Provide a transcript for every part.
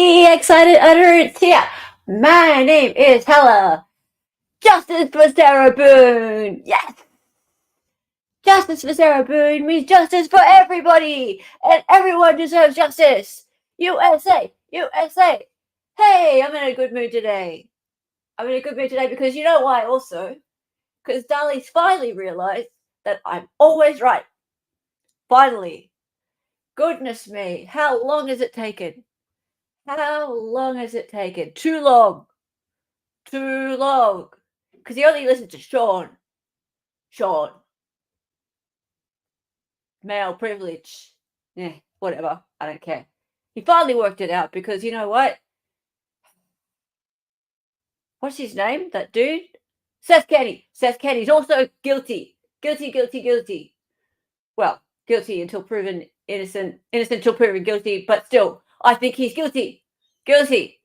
the excited utterance here. My name is Hella. Justice for Sarah Boone. Yes. Justice for Sarah Boone means justice for everybody, and everyone deserves justice. USA, USA. Hey, I'm in a good mood today. I'm in a good mood today because you know why also? Because Dali's finally realized that I'm always right. Finally. Goodness me, how long has it taken? How long has it taken? Too long. Too long. Because he only listened to Sean. Sean. Male privilege. Yeah, whatever. I don't care. He finally worked it out because you know what? What's his name? That dude? Seth Kenny. Seth Kenny's also guilty. Guilty. Well, guilty until proven innocent. Innocent until proven guilty, but still, I think he's guilty. Guilty.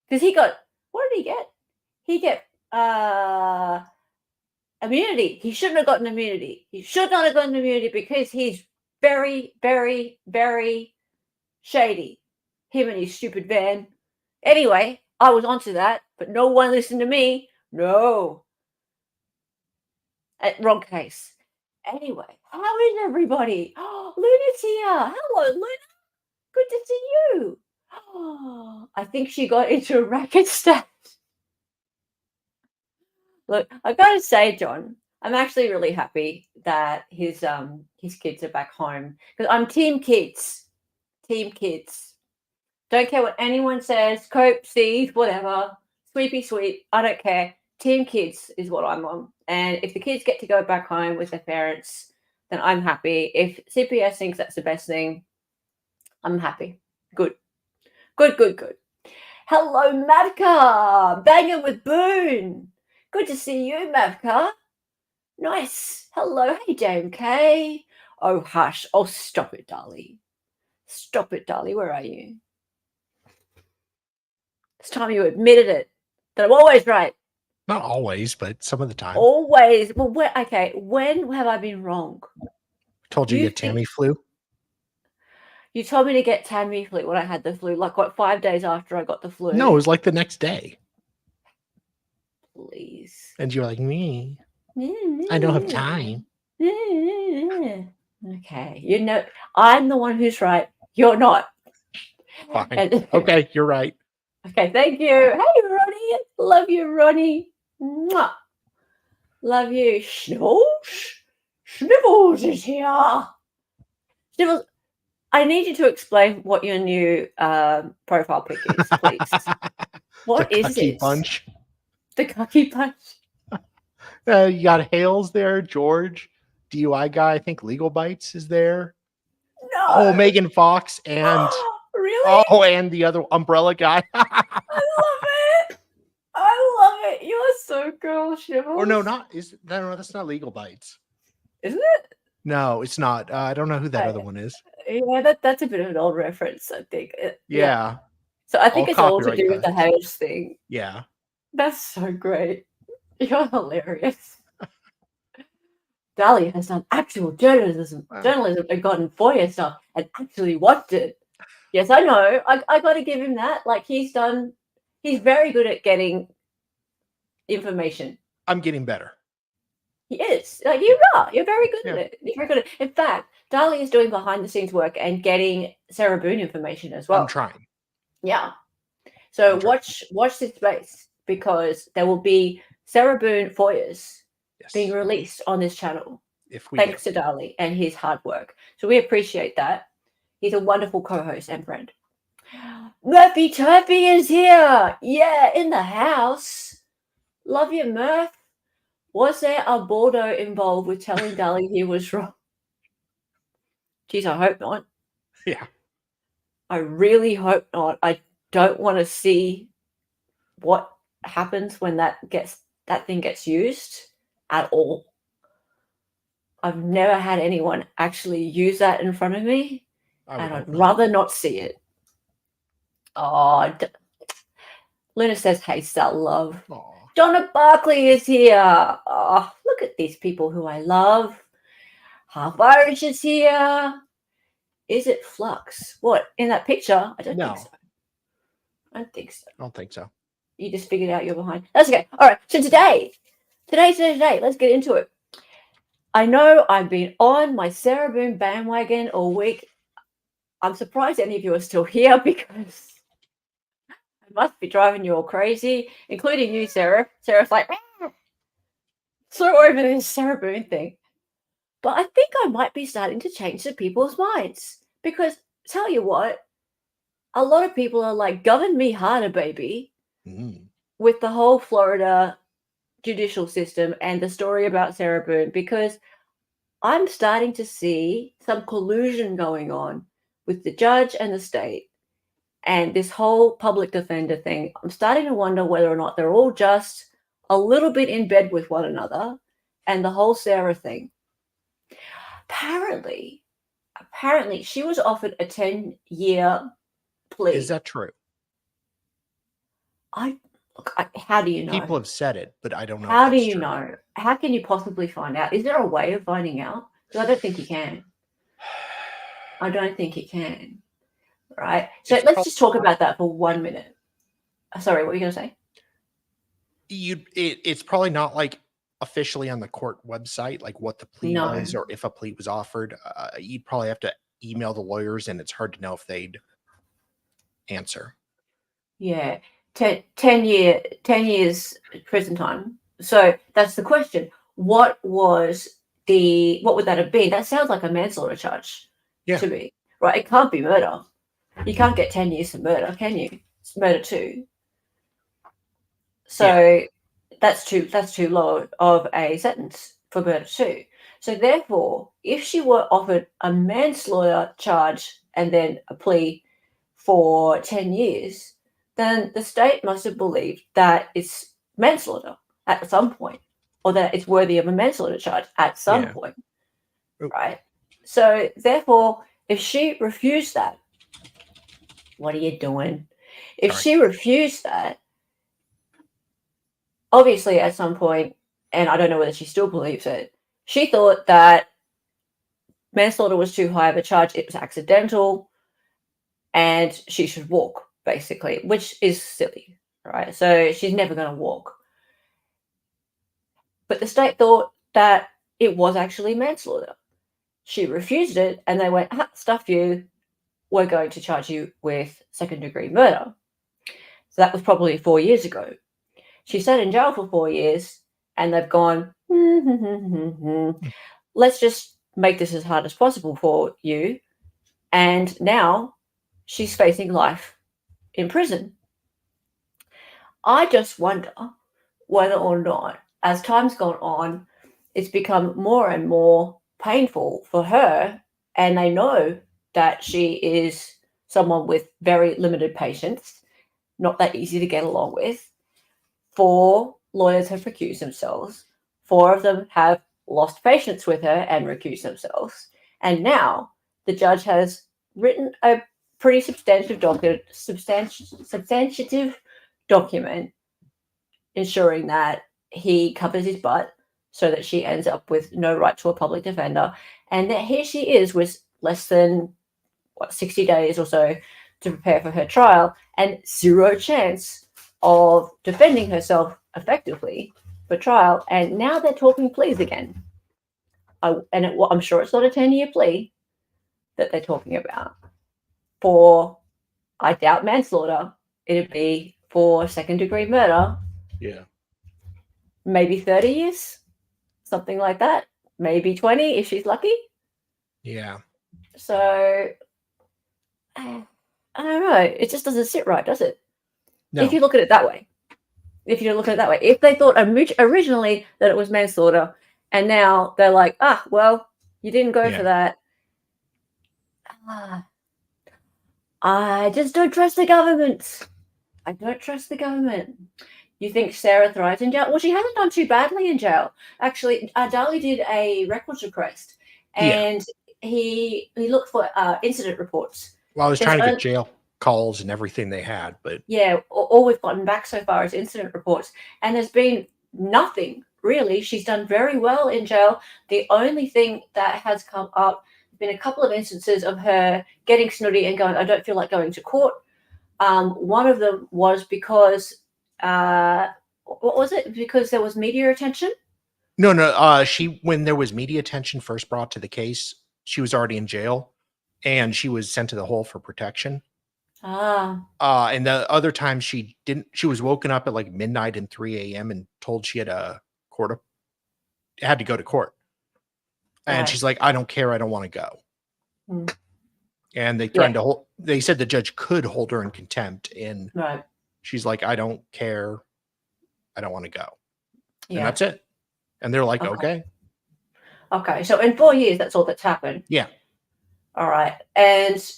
Because he got, what did he get? He get immunity. He shouldn't have gotten immunity. He should not have gotten immunity because he's very, very, very shady. Him and his stupid van. Anyway, I was onto that, but no one listened to me. No. Wrong case. Anyway, how is everybody? Oh, Luna's here. Hello, Luna. Good to see you. Oh, I think she got into a racket stat. Look, I gotta say, John, I'm actually really happy that his kids are back home because I'm team kids. Team kids. Don't care what anyone says. Cope, seed, whatever. Sweepy sweep. I don't care. Team kids is what I'm on. And if the kids get to go back home with their parents, then I'm happy. If CPS thinks that's the best thing, I'm happy. Good. Hello, Mavka. Banging with Boone. Good to see you, Mavka. Nice. Hello. Hey, JMK. Oh, hush. Oh, stop it, Dali. Stop it, Dali. Where are you? It's time you admitted it. That I'm always right. Not always, but some of the time. Always. Well, okay. When have I been wrong? I told you to get Tammy flu. You told me to get Tammy flu when I had the flu. Like, what, 5 days after I got the flu? No, it was like the next day. Please. And you were like, me. I don't have time. Okay. You know, I'm the one who's right. You're not. Fine. Okay, you're right. Okay, thank you. Hey, Ronnie. Love you, Ronnie. Mwah. Love you. Sniffles? Sniffles is here. Sniffles, I need you to explain what your new profile pic is, please. What is this? Bunch. The Cucky Punch. You got Hales there, George, DUI guy. I think Legal Bites is there. No. Oh, Megan Fox and really? Oh, and the other umbrella guy. I love it. You are so cool, Shivels. Or no, that's not Legal Bites. Isn't it? No, it's not. I don't know who that other one is. Yeah, that's a bit of an old reference, I think. Yeah. So I think it's all to do with the Hales thing. Yeah. That's so great. You're hilarious. Dali has done actual journalism and gotten FOIA stuff and actually watched it. Yes, I know. I got to give him that. Like, he's very good at getting information. I'm getting better. He is. Like, you are. You're very good at it. You're very good at it. In fact, Dali is doing behind the scenes work and getting Sarah Boone information as well. I'm trying. Yeah. So watch this space because there will be Sarah Boone FOIAs being released on this channel. Thanks to Dali and his hard work. So we appreciate that. He's a wonderful co-host and friend. Murphy Turpy is here. Yeah, in the house. Love you, Murph. Was there a Bordeaux involved with telling Dali he was wrong? Geez, I hope not. Yeah. I really hope not. I don't want to see what happens when that thing gets used at all. I've never had anyone actually use that in front of me, and I'd rather not see it. Oh, Luna says, hey, Sal Love. Aww. Donna Barkley is here. Oh, look at these people who I love. Half Irish is here. Is it flux? What, in that picture? I don't think No, so. I don't think so. I don't think so. You just figured out you're behind. That's okay. All right. So today, let's get into it. I know I've been on my Sarah Boone bandwagon all week. I'm surprised any of you are still here because I must be driving you all crazy, including you, Sarah. Sarah's like, throw over this Sarah Boone thing. But I think I might be starting to change some people's minds because, tell you what, a lot of people are like, govern me harder, baby, with the whole Florida judicial system and the story about Sarah Boone, because I'm starting to see some collusion going on with the judge and the state and this whole public defender thing. I'm starting to wonder whether or not they're all just a little bit in bed with one another and the whole Sarah thing. Apparently, she was offered a 10-year plea. Is that true? How do you know? People have said it, but I don't know. How do you know? How can you possibly find out? Is there a way of finding out? Because I don't think you can. I don't think you can. Right? So let's just talk about that for 1 minute. Sorry, what were you going to say? It's probably not like officially on the court website, like what the plea was or if a plea was offered. You'd probably have to email the lawyers, and it's hard to know if they'd answer. Yeah. 10 years prison time. So that's the question. What would that have been? That sounds like a manslaughter charge to me. Right? It can't be murder. You can't get 10 years for murder, can you? It's murder too. So that's too low of a sentence for murder too. So therefore, if she were offered a manslaughter charge and then a plea for 10 years, then the state must have believed that it's manslaughter at some point, or that it's worthy of a manslaughter charge at some point, right? So therefore, if she refused that, what are you doing? If she refused that, obviously at some point, and I don't know whether she still believes it, she thought that manslaughter was too high of a charge, it was accidental, and she should walk, basically, which is silly, right? So she's never going to walk. But the state thought that it was actually manslaughter. She refused it, and they went, stuff you, we're going to charge you with second-degree murder. So that was probably 4 years ago. She sat in jail for 4 years, and they've gone, let's just make this as hard as possible for you. And now she's facing life in prison. I just wonder whether or not, as time's gone on, it's become more and more painful for her, and they know that she is someone with very limited patience, not that easy to get along with. 4 lawyers have recused themselves. 4 of them have lost patience with her and recused themselves. And now the judge has written a pretty substantive document ensuring that he covers his butt so that she ends up with no right to a public defender. And that here she is with less than 60 days or so to prepare for her trial and 0 chance of defending herself effectively for trial. And now they're talking pleas again. I'm sure it's not a 10-year plea that they're talking about. For, I doubt, manslaughter. It'd be for second-degree murder. Yeah. Maybe 30 years, something like that. Maybe 20 if she's lucky. Yeah. So, I don't know. It just doesn't sit right, does it? No. If you look at it that way. If they thought originally that it was manslaughter, and now they're like, well, you didn't go for that. I just don't trust the government. You think Sarah thrives in jail? Well, she hasn't done too badly in jail. Actually, Darley did a records request, and he looked for incident reports. Well, I was trying to get jail calls and everything they had, but all we've gotten back so far is incident reports, and there's been nothing really. She's done very well in jail. The only thing that has come up been a couple of instances of her getting snooty and going, I don't feel like going to court. One of them was because, what was it? Because there was media attention? No. When there was media attention first brought to the case, she was already in jail and she was sent to the hole for protection. And the other time she was woken up at like midnight and 3 a.m. and told she had had to go to court. And she's like, I don't care. I don't want to go. And they threatened to hold, they said the judge could hold her in contempt. And she's like, I don't care. I don't want to go. And that's it. And they're like, okay. Okay. So in 4 years, that's all that's happened. Yeah. All right. And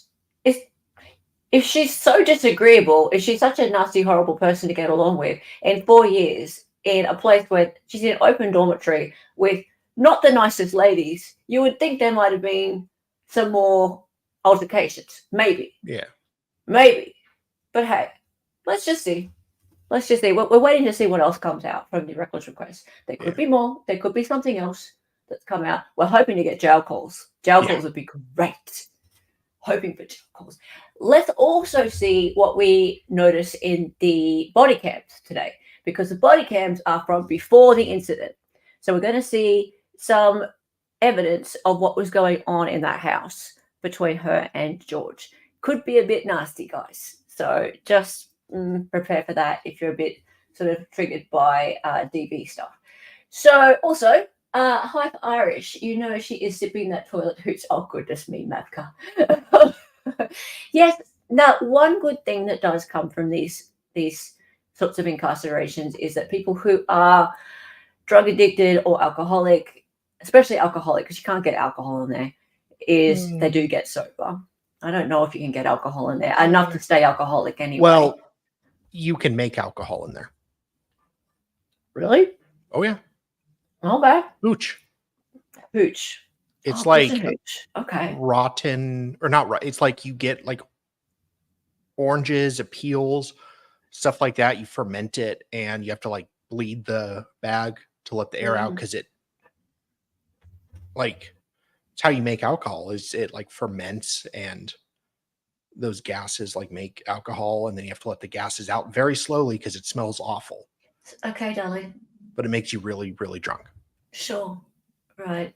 if she's so disagreeable, if she's such a nasty, horrible person to get along with, in 4 years, in a place where she's in an open dormitory with not the nicest ladies, you would think there might have been some more altercations. Maybe. Yeah. Maybe. But hey, let's just see. Let's just see. We're waiting to see what else comes out from the records request. There could be more. There could be something else that's come out. We're hoping to get jail calls. Jail calls would be great. Hoping for jail calls. Let's also see what we notice in the body cams today, because the body cams are from before the incident. So we're going to see some evidence of what was going on in that house between her and George. Could be a bit nasty, guys. So just prepare for that if you're a bit sort of triggered by DB stuff. So also, Hype Irish, you know she is sipping that toilet hooch. Oh, goodness me, Mavka. Yes. Now, one good thing that does come from these sorts of incarcerations is that people who are drug addicted or alcoholic, especially alcoholic, because you can't get alcohol in there, is they do get sober. I don't know if you can get alcohol in there enough to stay alcoholic anyway. Well, you can make alcohol in there. Really? Oh, yeah. Okay. Hooch. It's like okay. Rotten, or not rotten. It's like you get like oranges, peels, stuff like that. You ferment it and you have to like bleed the bag to let the air out, because it's how you make alcohol. Is it like ferments and those gases like make alcohol, and then you have to let the gases out very slowly because it smells awful. Okay, darling. But it makes you really, really drunk. Sure. Right.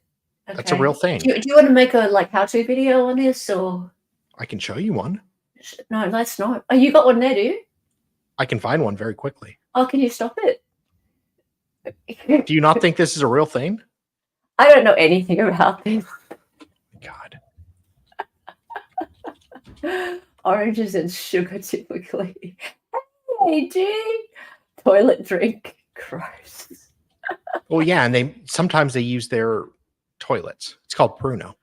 Okay. That's a real thing. Do you want to make a how-to video on this, or? I can show you one. No, let's not. Oh, you got one there, do you? I can find one very quickly. Oh, can you stop it? Do you not think this is a real thing? I don't know anything about this. God. Oranges and sugar typically. Hey, dude. Toilet drink. Gross. Well, yeah, and sometimes they use their toilets. It's called Pruno.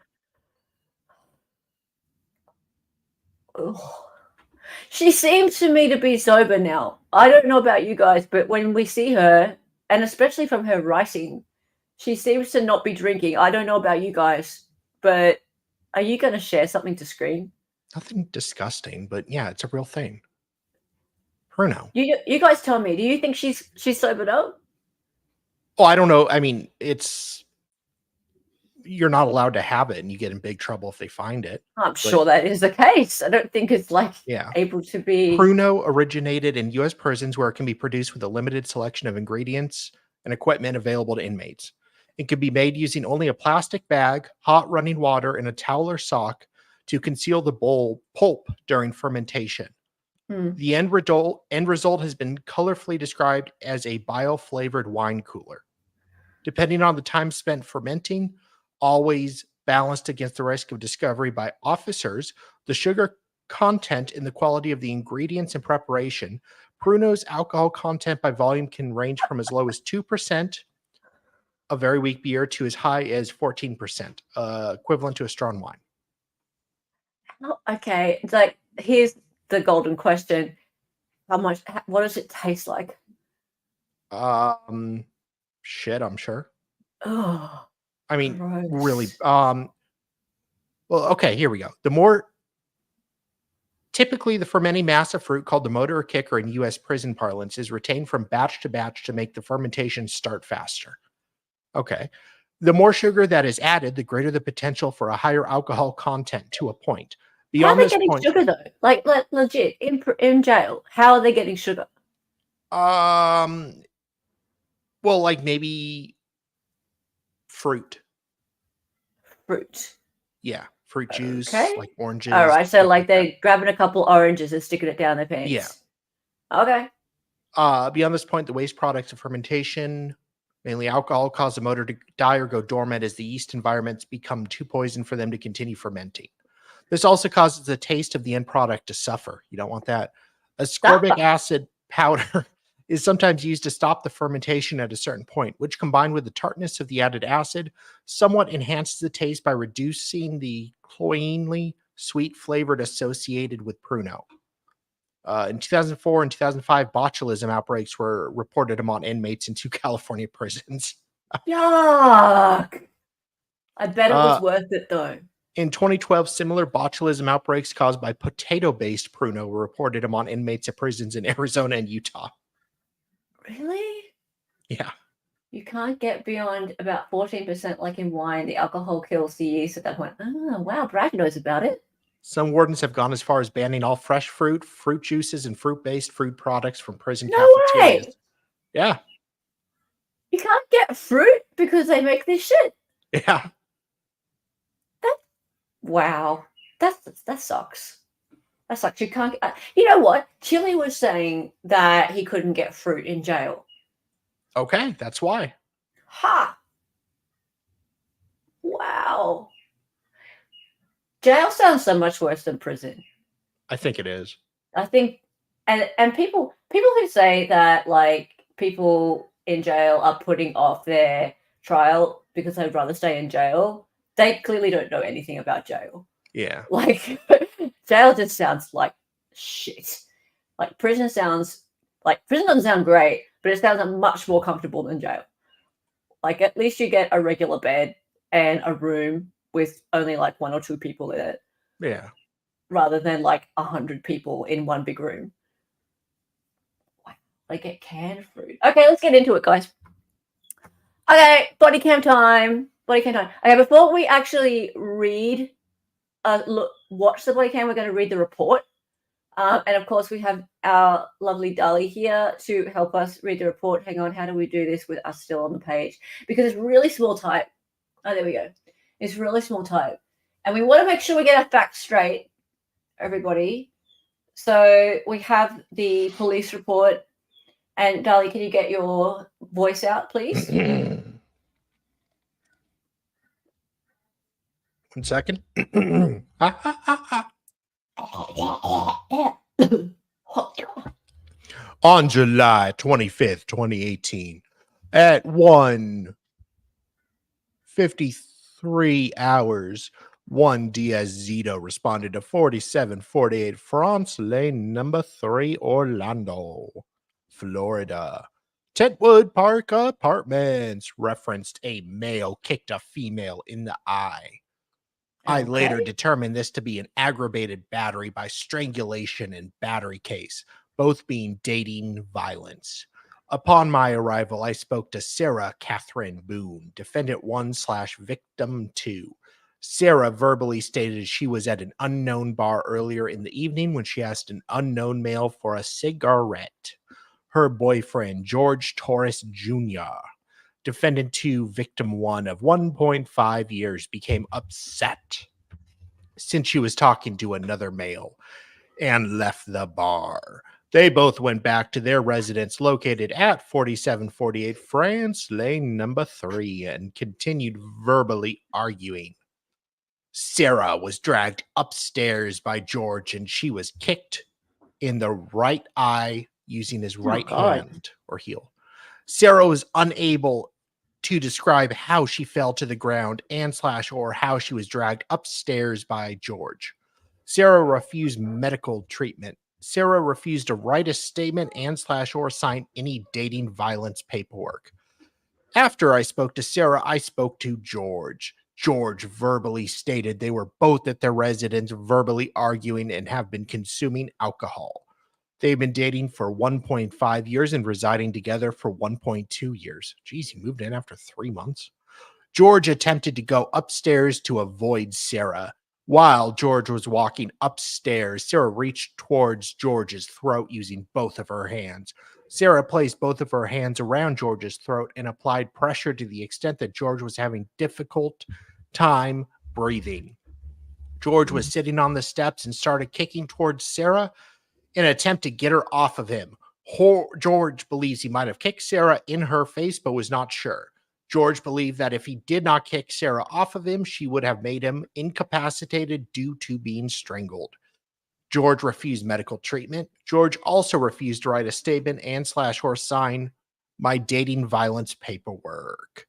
Ugh. She seems to me to be sober now. I don't know about you guys, but when we see her, and especially from her writing, she seems to not be drinking. I don't know about you guys, but are you going to share something to screen? Nothing disgusting, but yeah, it's a real thing. Pruno. You guys tell me, do you think she's sobered up? Oh, I don't know. I mean, you're not allowed to have it, and you get in big trouble if they find it. I'm sure that is the case. I don't think it's able to be. Pruno originated in U.S. prisons, where it can be produced with a limited selection of ingredients and equipment available to inmates. It can be made using only a plastic bag, hot running water, and a towel or sock to conceal the pulp during fermentation. The end result has been colorfully described as a bio-flavored wine cooler. Depending on the time spent fermenting, always balanced against the risk of discovery by officers, the sugar content and the quality of the ingredients and preparation, Pruno's alcohol content by volume can range from as low as 2%, a very weak beer, to as high as 14%, equivalent to a strong wine. Oh, okay. It's like, here's the golden question. What does it taste like? Shit, I'm sure. Oh, I mean, gross. Really. Well, okay, here we go. Typically, the fermenting mass of fruit, called the motor or kicker in U.S. prison parlance, is retained from batch to batch to make the fermentation start faster. Okay. The more sugar that is added, the greater the potential for a higher alcohol content to a point. How are Beyond they this getting point, sugar though? Like legit in jail. How are they getting sugar? well, like maybe fruit. Fruit. Yeah, fruit juice, Okay. like oranges. All right. So stuff like that. they're grabbing a couple oranges and sticking it down their pants. Yeah. Okay. Beyond this point, the waste products of fermentation, mainly alcohol, cause the motor to die or go dormant as the yeast environments become too poisoned for them to continue fermenting. This also causes the taste of the end product to suffer. You don't want that. Ascorbic acid powder is sometimes used to stop the fermentation at a certain point, which combined with the tartness of the added acid, somewhat enhances the taste by reducing the cloyingly sweet flavor associated with Pruno. In 2004 and 2005, botulism outbreaks were reported among inmates in 2 California prisons. Yuck. I bet it was worth it though. In 2012, similar botulism outbreaks caused by potato-based Pruno were reported among inmates at prisons in Arizona and Utah. Really? Yeah. You can't get beyond about 14% like in wine. The alcohol kills the yeast at that point. Oh, wow. Brad knows about it. Some wardens have gone as far as banning all fresh fruit, fruit juices, and fruit-based food products from prison No cafeterias. way! Yeah. You can't get fruit because they make this shit. Yeah. Wow. That sucks. That sucks. You can't. You know what? Chili was saying that he couldn't get fruit in jail. Okay, that's why. Ha! Wow. Jail sounds so much worse than prison. I think it is. I think, and people who say that like people in jail are putting off their trial because they'd rather stay in jail, they clearly don't know anything about jail. Yeah. Like jail just sounds like shit. Like prison doesn't sound great, but it sounds much more comfortable than jail. Like at least you get a regular bed and a room with only like 1 or 2 people in it. Yeah. Rather than like 100 people in one big room. They get canned fruit. Okay, let's get into it, guys. Okay, body cam time. Okay, before we actually read, watch the body cam, we're going to read the report. And of course, we have our lovely Dali here to help us read the report. Hang on, how do we do this with us still on the page? Because it's really small type. Oh, there we go. It's really small type. And we want to make sure we get our facts straight, everybody. So we have the police report. And Dali, can you get your voice out, please? 1 second. On July 25th, 2018, at 1:53 hours, 1 Diaz Zito responded to 4748 France Lane number 3, Orlando, Florida. Tentwood Park Apartments referenced a male kicked a female in the eye. I later determined this to be an aggravated battery by strangulation and battery case, both being dating violence. Upon my arrival, I spoke to Sarah Catherine Boone, defendant 1/victim 2. Sarah verbally stated she was at an unknown bar earlier in the evening when she asked an unknown male for a cigarette. Her boyfriend, George Torres Jr., defendant 2, victim 1 of 1.5 years, became upset since she was talking to another male and left the bar. They both went back to their residence located at 4748 France Lane number 3 and continued verbally arguing. Sarah was dragged upstairs by George and she was kicked in the right eye using his right hand or heel. Sarah was unable to describe how she fell to the ground and or how she was dragged upstairs by George. Sarah refused medical treatment. Sarah refused to write a statement and or sign any dating violence paperwork. After I spoke to Sarah, I spoke to George. George verbally stated they were both at their residence verbally arguing and have been consuming alcohol. They've been dating for 1.5 years and residing together for 1.2 years. Geez, he moved in after 3 months. George attempted to go upstairs to avoid Sarah. While George was walking upstairs, Sarah reached towards George's throat using both of her hands. Sarah placed both of her hands around George's throat and applied pressure to the extent that George was having difficult time breathing. George was sitting on the steps and started kicking towards Sarah in an attempt to get her off of him. George believes he might have kicked Sarah in her face, but was not sure. George believed that if he did not kick Sarah off of him, she would have made him incapacitated due to being strangled. George refused medical treatment. George also refused to write a statement and/or sign my dating violence paperwork.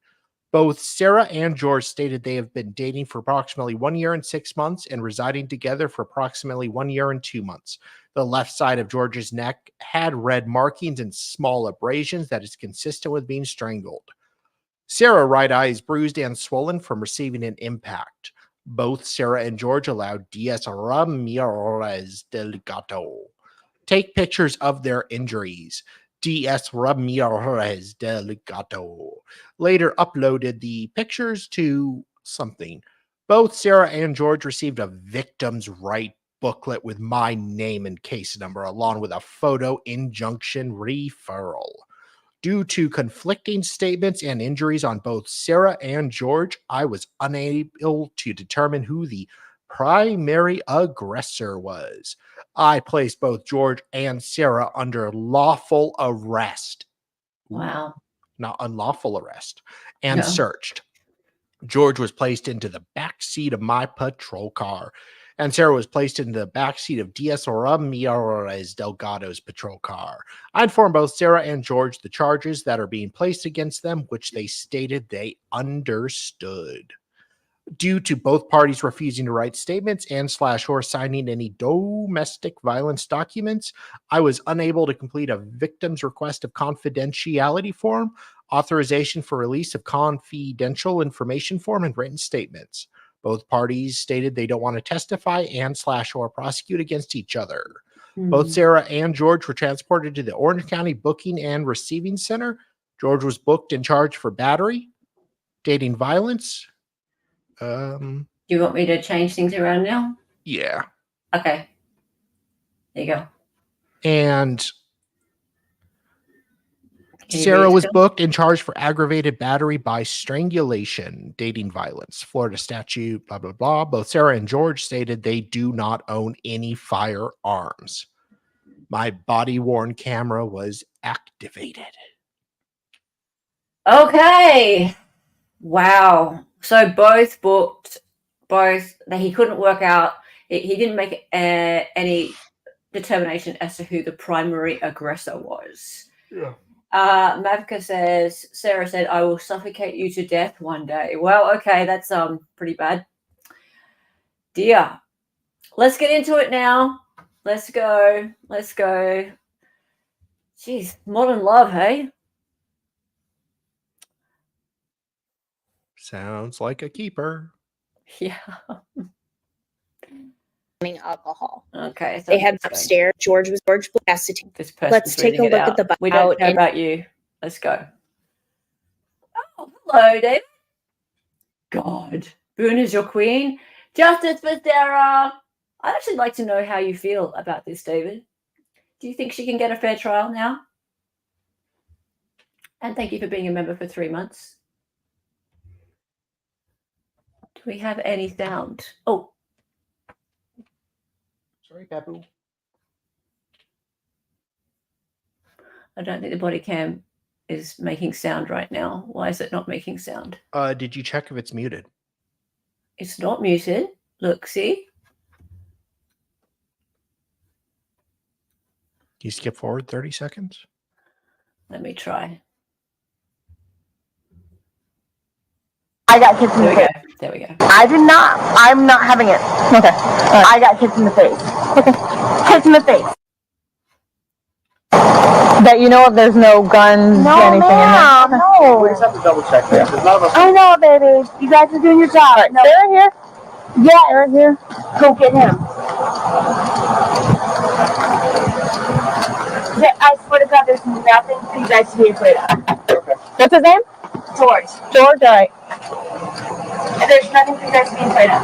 Both Sarah and George stated they have been dating for approximately 1 year and 6 months and residing together for approximately 1 year and 2 months. The left side of George's neck had red markings and small abrasions that is consistent with being strangled. Sarah's right eye is bruised and swollen from receiving an impact. Both Sarah and George allowed D.S. Ramirez Delgado take pictures of their injuries. D.S. Ramirez Delgado later uploaded the pictures to something. Both Sarah and George received a victim's right booklet with my name and case number, along with a photo injunction referral. Due to conflicting statements and injuries on both Sarah and George, I was unable to determine who the primary aggressor was. I placed both George and Sarah under lawful arrest. Wow. Not unlawful arrest. And searched. George was placed into the back seat of my patrol car, and Sarah was placed into the back seat of D.S. Ramirez Delgado's patrol car. I informed both Sarah and George the charges that are being placed against them, which they stated they understood. Due to both parties refusing to write statements and/or signing any domestic violence documents, I was unable to complete a victim's request of confidentiality form, authorization for release of confidential information form, and written statements. Both parties stated they don't want to testify and/or prosecute against each other. Both Sarah and George were transported to the Orange County Booking and Receiving Center. George was booked and charged for battery, dating violence. Do you want me to change things around now? Yeah. Okay. There you go. And Sarah was booked and charged for aggravated battery by strangulation, dating violence, Florida statute, blah, blah, blah. Both Sarah and George stated they do not own any firearms. My body-worn camera was activated. Okay. Wow. So both booked, he couldn't work out, he didn't make any determination as to who the primary aggressor was. Yeah. Mavka says, Sarah said, I will suffocate you to death one day. Well, okay, that's pretty bad. Dear, let's get into it now. Let's go. Jeez, modern love, hey? Sounds like a keeper. Yeah. Alcohol. Okay. So they had upstairs. George has to take this person. Let's take a look at the We don't care about you. Let's go. Oh, hello, David. God. Boone is your queen. Justice for Sarah. I'd actually like to know how you feel about this, David. Do you think she can get a fair trial now? And thank you for being a member for 3 months. Do we have any sound? Oh. Sorry, Papu. I don't think the body cam is making sound right now. Why is it not making sound? Did you check if it's muted? It's not muted. Look, see? Can you skip forward 30 seconds? Let me try. I got kicked in the face. There we go. I did not. I'm not having it. Okay. I got kicked in the face. Okay. Kicked in the face. That you know if there's no guns, anything in there? No. We just have to double check that. I know, baby. You guys are doing your job. Right, no. They're here. Yeah, they're here. Go get him. I swear to God, there's nothing for you guys to be afraid of. Okay. What's his name? George. George, all right. There's nothing for you guys to be afraid of.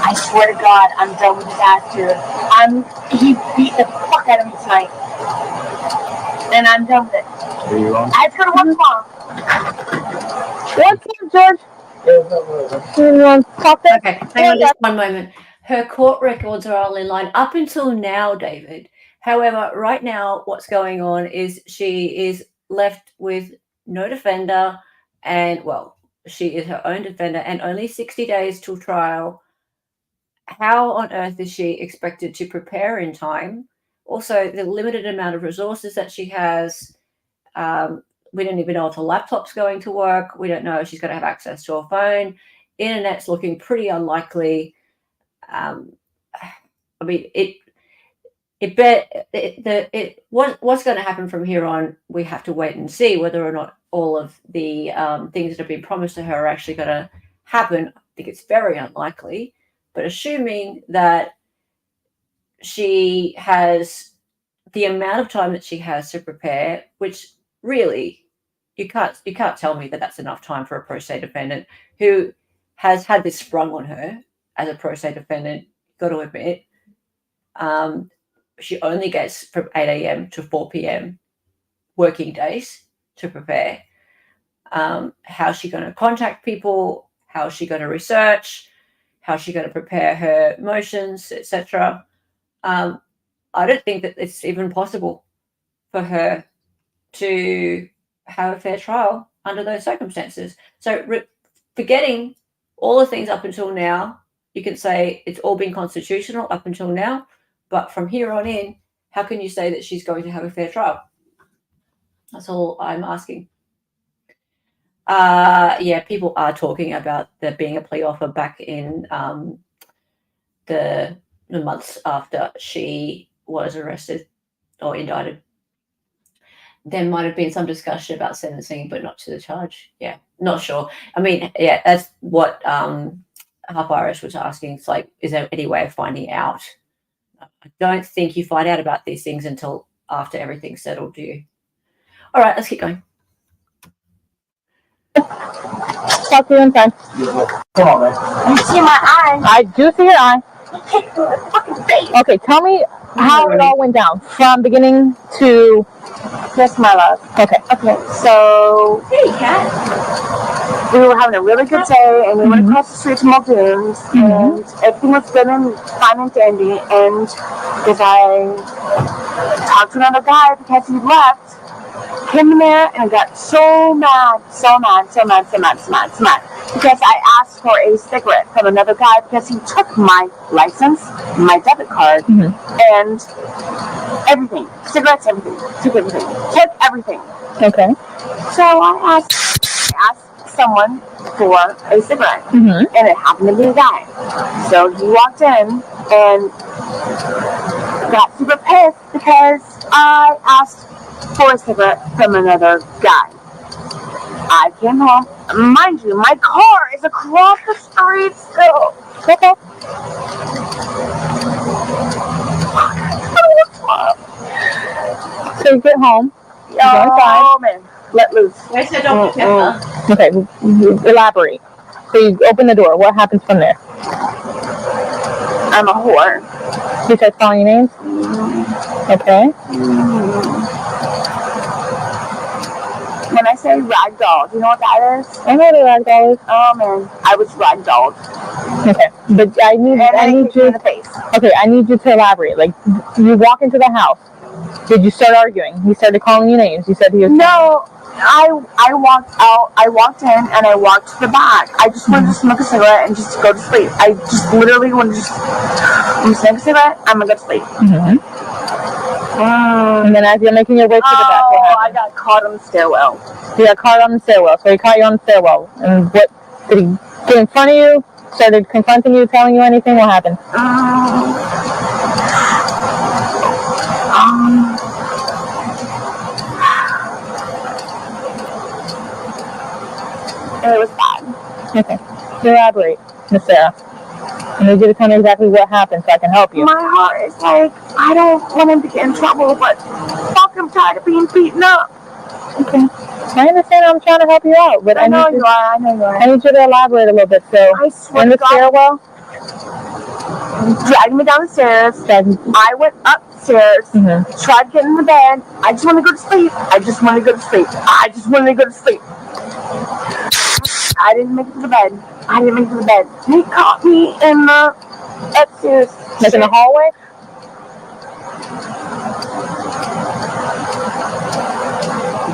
I swear to God, I'm done with his attitude. He beat the fuck out of me tonight. And I'm done with it. I just gotta work tomorrow. What's up, George? Okay, hang on just one moment. Her court records are all in line up until now, David. However, right now, what's going on is she is left with no defender, and well, she is her own defender, and only 60 days till trial. How on earth is she expected to prepare in time? Also, the limited amount of resources that she has. We don't even know if her laptop's going to work. We don't know if she's going to have access to her phone. Internet's looking pretty unlikely. I mean, what's going to happen from here on, we have to wait and see whether or not all of the things that have been promised to her are actually going to happen. I think it's very unlikely, but assuming that she has the amount of time that she has to prepare, which really you can't tell me that that's enough time for a pro se defendant who has had this sprung on her as a pro se defendant. Got to admit, she only gets from 8 a.m. to 4 p.m. working days to prepare. How's she going to contact people? How's she going to research? How's she going to prepare her motions, etc.? I don't think that it's even possible for her to have a fair trial under those circumstances. So forgetting all the things up until now, you can say it's all been constitutional up until now, but from here on in, how can you say that she's going to have a fair trial? That's all I'm asking. Yeah, people are talking about there being a plea offer back in the months after she was arrested or indicted. There might have been some discussion about sentencing, but not to the charge. Yeah, not sure. I mean, yeah, that's what Half Irish was asking. It's like, is there any way of finding out? I don't think you find out about these things until after everything's settled, do you? All right, let's keep going. Talk to you inside. Come on, man. You see my eye? I do see your eye. Okay, tell me how it all went down from beginning to... Yes, my love. Okay. So... Hey, Kat. We were having a really good day, and we went across the street to Muldoon's, and everything was good and fine and dandy, and because I talked to another guy because he left, came in there, and I got so mad, because I asked for a cigarette from another guy because he took my license, my debit card, and everything. Cigarettes, everything. Took everything. Took everything. Okay. So I asked someone for a cigarette, and it happened to be a guy. So he walked in and got super pissed because I asked for a cigarette from another guy. I came home. Mind you, my car is across the street still. Okay. So you get home. You go inside. Man. Let loose. Where's the dog? Okay, elaborate. So you open the door. What happens from there? I'm a whore. He starts calling you names? Okay. When I say ragdoll, do you know what that is? I know what a ragdoll is. Oh man, I was ragdolled. Okay, but I need you in the face. Okay, I need you to elaborate. Like, you walk into the house. Did you start arguing? He started calling you names. You said he was... No, I walked out. I walked in and I walked to the back. I just wanted to smoke a cigarette and just go to sleep. I just literally wanted to I'm gonna smoke a cigarette. I'm gonna go to sleep. And then as you're making your way to the back, I got caught on the stairwell. You got caught on the stairwell. So he caught you on the stairwell. And what did he get in front of you? Started confronting you, telling you anything? What happened? It was bad. Okay. Elaborate, Miss Sarah. I need you to tell me exactly what happened so I can help you. My heart is like, I don't want him to get in trouble, but fuck, I'm tired of being beaten up. Okay. I understand. I'm trying to help you out, but I know you are. I need you to elaborate a little bit. So, in the stairwell, dragged me down the stairs. I went upstairs, tried to get in the bed. I just want to go to sleep. I didn't make it to the bed. He caught me in the upstairs. like in the hallway.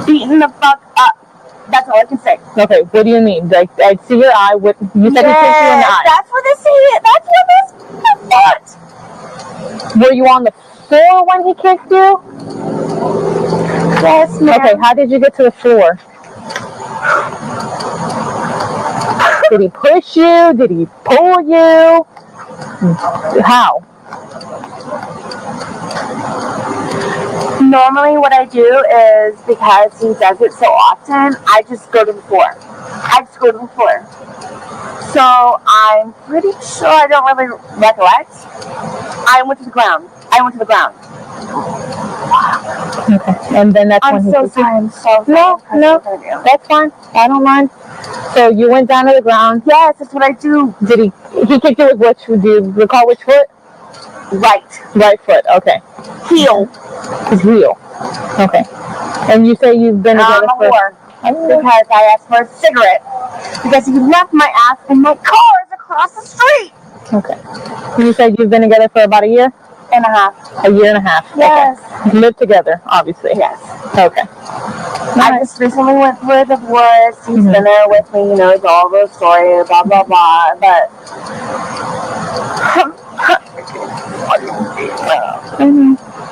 Beating the fuck up. That's all I can say. Okay, what do you mean? Like, I see your eye. You said he kicked you in the eye. That's what they see. That's what this foot. Were you on the floor when he kicked you? Yes, ma'am. Okay, how did you get to the floor? Did he push you? Did he pull you? How? Normally what I do is, because he does it so often, I just go to the floor. So I'm pretty sure, I don't really recollect. I went to the ground. Okay, and then that's when he kicked you. I'm so sorry. No, that's fine. I don't mind. So you went down to the ground. Yes, that's what I do. Did he kicked you with which, do you recall which foot? Right foot, okay. Heel. His heel. Okay. And you say you've been together I'm a whore. Because I asked for a cigarette. Because he left my ass and my car is across the street. Okay. And you said you've been together for about a year? And a half. A year and a half. Yes. Okay. You live together, obviously. Yes. Okay. I just recently went through a divorce. He's been there with me, you know, all those stories, blah, blah, blah. But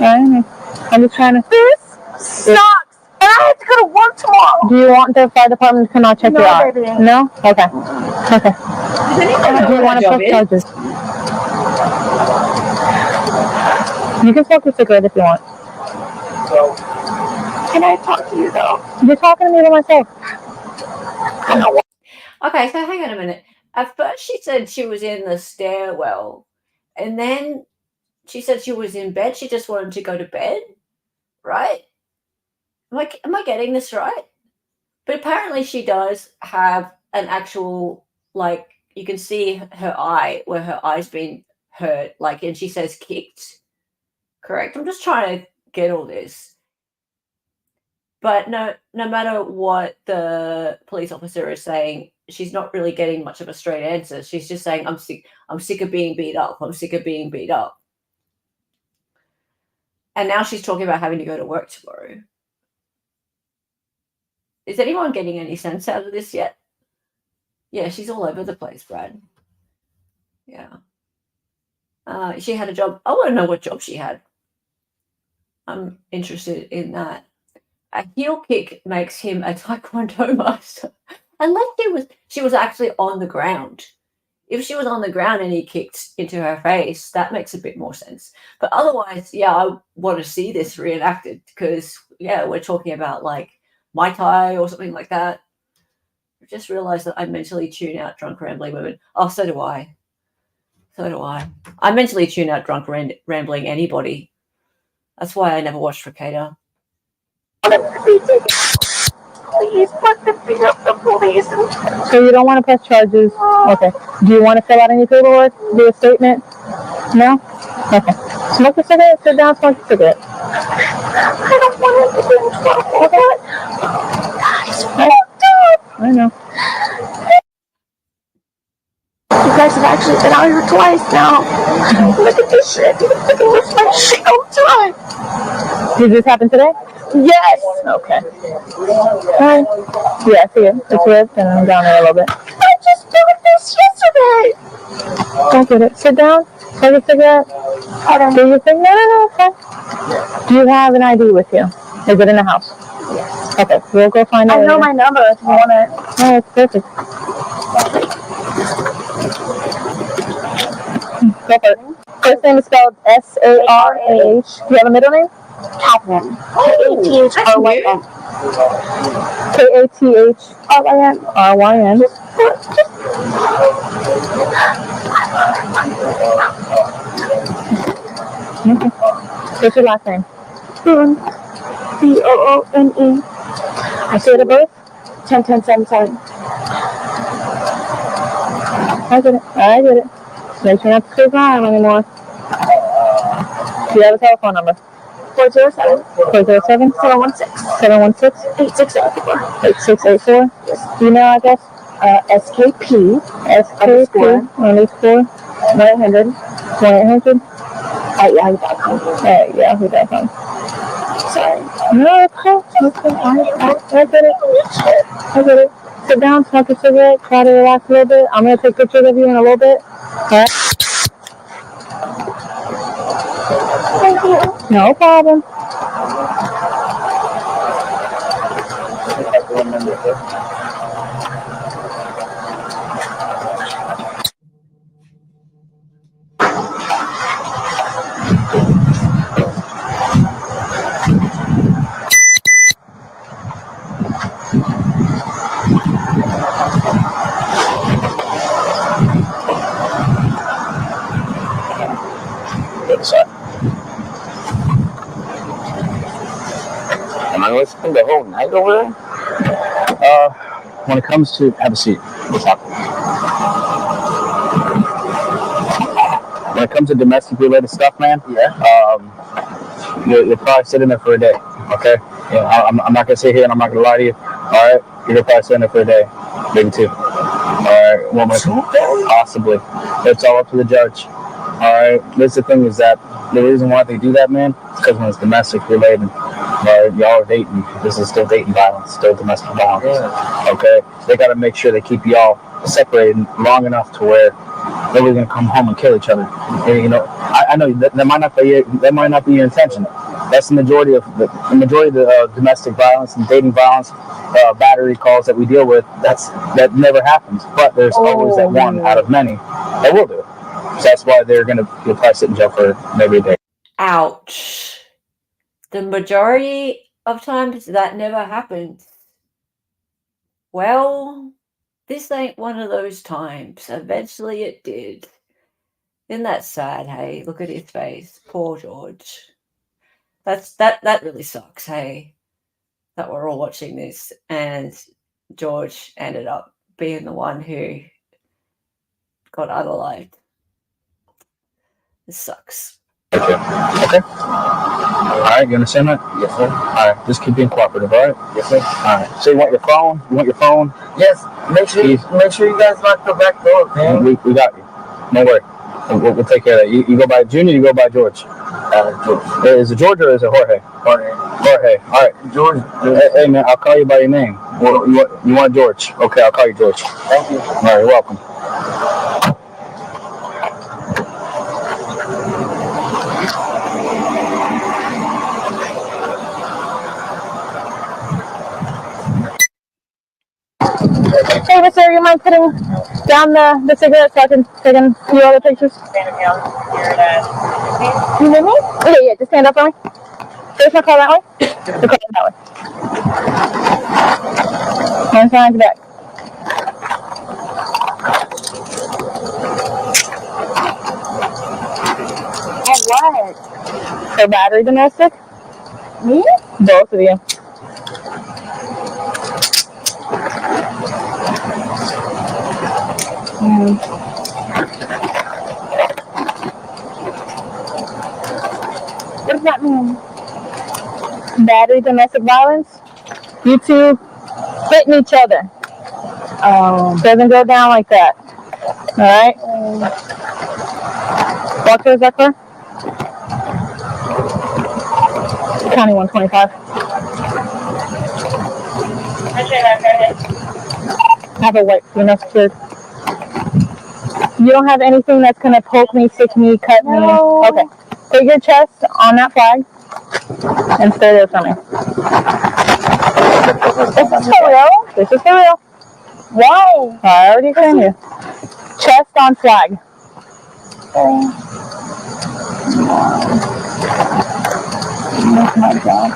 I know. I'm just trying to... This sucks. And I have to go to work tomorrow. Do you want the fire department to come out check you out? Baby. No? Okay. Do you want to press charges? You can smoke a cigarette if you want. Can I talk to you, though? You're talking to me to myself. Okay, so hang on a minute. At first she said she was in the stairwell, and then she said she was in bed. She just wanted to go to bed, right? Am I getting this right? But apparently she does have an actual, like, you can see her eye, where her eye's been hurt, like, and she says kicked. Correct? I'm just trying to get all this. But no matter what the police officer is saying, she's not really getting much of a straight answer. She's just saying, I'm sick of being beat up. And now she's talking about having to go to work tomorrow. Is anyone getting any sense out of this yet? Yeah, she's all over the place, Brad. Yeah. She had a job. I want to know what job she had. I'm interested in that. A heel kick makes him a taekwondo master. Unless she was actually on the ground. If she was on the ground and he kicked into her face, that makes a bit more sense. But otherwise, yeah, I want to see this reenacted because, yeah, we're talking about like Muay Thai or something like that. I just realized that I mentally tune out drunk rambling women. Oh, so do I. I mentally tune out drunk rambling anybody. That's why I never watched Fricada. Please put the finger up the police. So you don't want to press charges? Okay. Do you want to fill out any paperwork? Do a statement? No? Okay. Smoke a cigarette? Sit down, smoke a cigarette. I don't want him to get in trouble. Okay. Guys, fucked up. I know. You guys have actually been out here twice now. Look at this shit. You can lift my shit all the time. Did this happen today? Yes. Okay. Alright. Yeah, I see it. It's ripped and I'm down there a little bit. I just did this yesterday. Don't get it. Sit down. Take a cigarette. Do you think? No, okay. Do you have an ID with you? Is it in the house? Yes. Okay, we'll go find it. I know my number if you want it. Oh, that's perfect. Go for it. First name is spelled S-A-R-A-H. Do you have a middle name? Catherine. K-A-T-H-R-Y-N. K-A-T-H-R-Y-N. R-Y-N. Okay. What's your last name? Boone. B-O-O-N-E. I see the birth. 10-10-7-7. I get it. I get it. Make sure not to keep an anymore. Do you have a telephone number? 407 407 716 716 8684. 8684. Yes. Email address? SKP SKP underscore 100 1-800 at yahoo.com. at yahoo.com. Sorry. No, it's okay. Okay. I get it. I get it. Sit down, smoke a cigarette, try to relax a little bit. I'm going to take pictures of you in a little bit. Alright? No problem. Am I listening the whole night over there? When it comes to, have a seat. What's up? When it comes to domestic related stuff, man, you'll probably sit in there for a day. Okay? Yeah, I'm not gonna sit here and I'm not gonna lie to you. All right, you're gonna probably sit in there for a day, maybe two. All right, one more, possibly. It's all up to the judge. All right. This the thing is that the reason why they do that, man, is because when it's domestic related. Y'all are dating. This is still dating violence, still domestic violence. Yeah. Okay, they got to make sure they keep y'all separated long enough to where nobody's gonna come home and kill each other. And, you know, I know that might not be your intention. That's the majority of the domestic violence and dating violence, battery calls that we deal with. That never happens. But there's always that one out of many that will do it. So that's why you'll probably sit in jail for maybe a day. Ouch. The majority of times that never happens. Well, this ain't one of those times. Eventually it did. Isn't that sad, hey? Look at his face. Poor George. That really sucks, hey? That we're all watching this and George ended up being the one who got unalived. This sucks. Okay. All right, you understand that? Yes, sir. All right, just keep being cooperative, all right? Yes, sir. All right. So you want your phone? Yes. Make sure you guys lock the back door, man. We got you. No worry. We'll take care of that. You go by Junior, you go by George. George. Is it George or is it Jorge? Jorge. All right. George. Hey, man, I'll call you by your name. Well, you want George? Okay, I'll call you George. Thank you. All right, you're welcome. Hey, Miss Sarah, you mind putting down the cigarette so I can take a few other pictures? You know me? Yeah, just stand up for me. There's my car that way. The car that way. One side back. And what? For battery domestic? Me? Both of you. What does that mean? Battery domestic violence. You two hitting each other. Doesn't go down like that. Alright? Walk towards that car. County 125. Have a white enough secured. You don't have anything that's gonna poke me, stick me, cut me. No. Okay. Put your chest on that flag and stay there for me. This is for real. This is for real. Why? I already explained you. Chest on flag. Oh my God.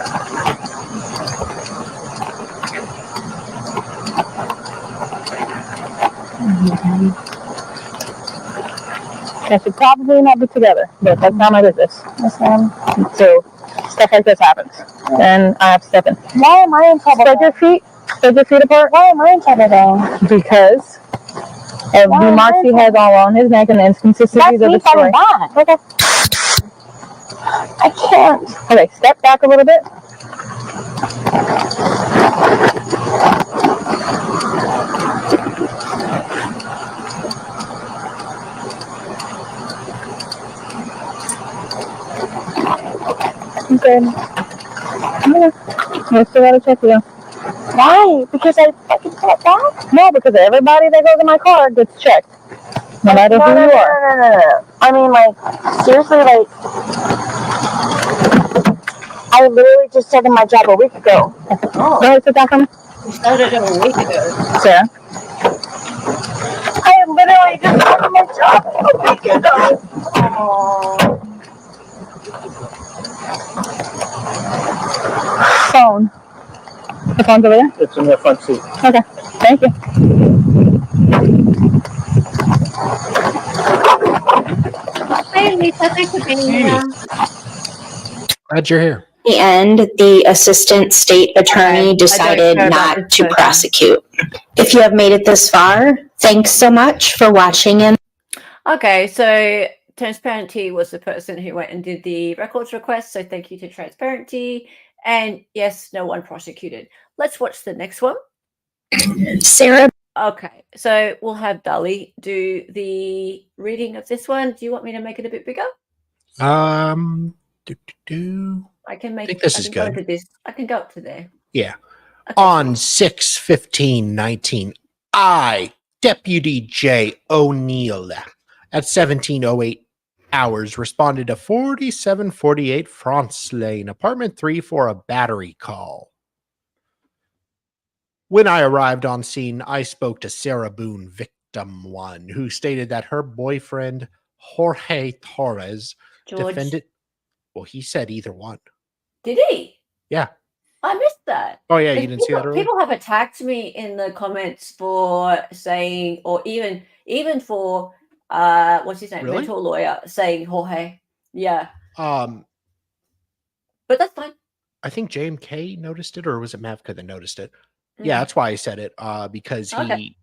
That should probably not be together, but that's not my business. So stuff like this happens, and I have to step in. Why am I in trouble? Spread your feet apart. Why am I in trouble though? Because of the marks he has all on his neck and the inconsistencies of the story. Back. Okay. I can't. Okay, step back a little bit. Okay. I still gotta check you. Why? Because I can pull it back? No, because everybody that goes in my car gets checked. No matter who you are. No. I mean, like, seriously, like, I literally just started my job a week ago. Go ahead, sit down for me. You started a week ago. Sarah. I literally just started my job a week ago. Oh. Phone. The phone's over there? It's in the front seat. Okay. Thank you. Hey, Lisa, thanks for being here. Glad you're here. And the assistant state attorney decided not to prosecute. If you have made it this far, thanks so much for watching. And Okay, so Transparency was the person who went and did the records request. So thank you to Transparency. And yes, no one prosecuted. Let's watch the next one. Sarah. Okay, so we'll have Dolly do the reading of this one. Do you want me to make it a bit bigger? I can make. I think this is good. I can go up to there. Yeah. Okay. On 6/15/19, I, Deputy J. O'Neill, at 17:08 hours, responded to 4748 France Lane, apartment 3 for a battery call. When I arrived on scene, I spoke to Sarah Boone, victim 1, who stated that her boyfriend, Jorge Torres, defended. Well, he said either one. Did he? Yeah. I missed that. Oh, yeah, you didn't see that earlier? People have attacked me in the comments for saying, or even for what's his name, Really? mental lawyer, saying Jorge. Yeah. But that's fine. I think JMK noticed it, or was it Mavka that noticed it? Yeah, that's why I said it, because he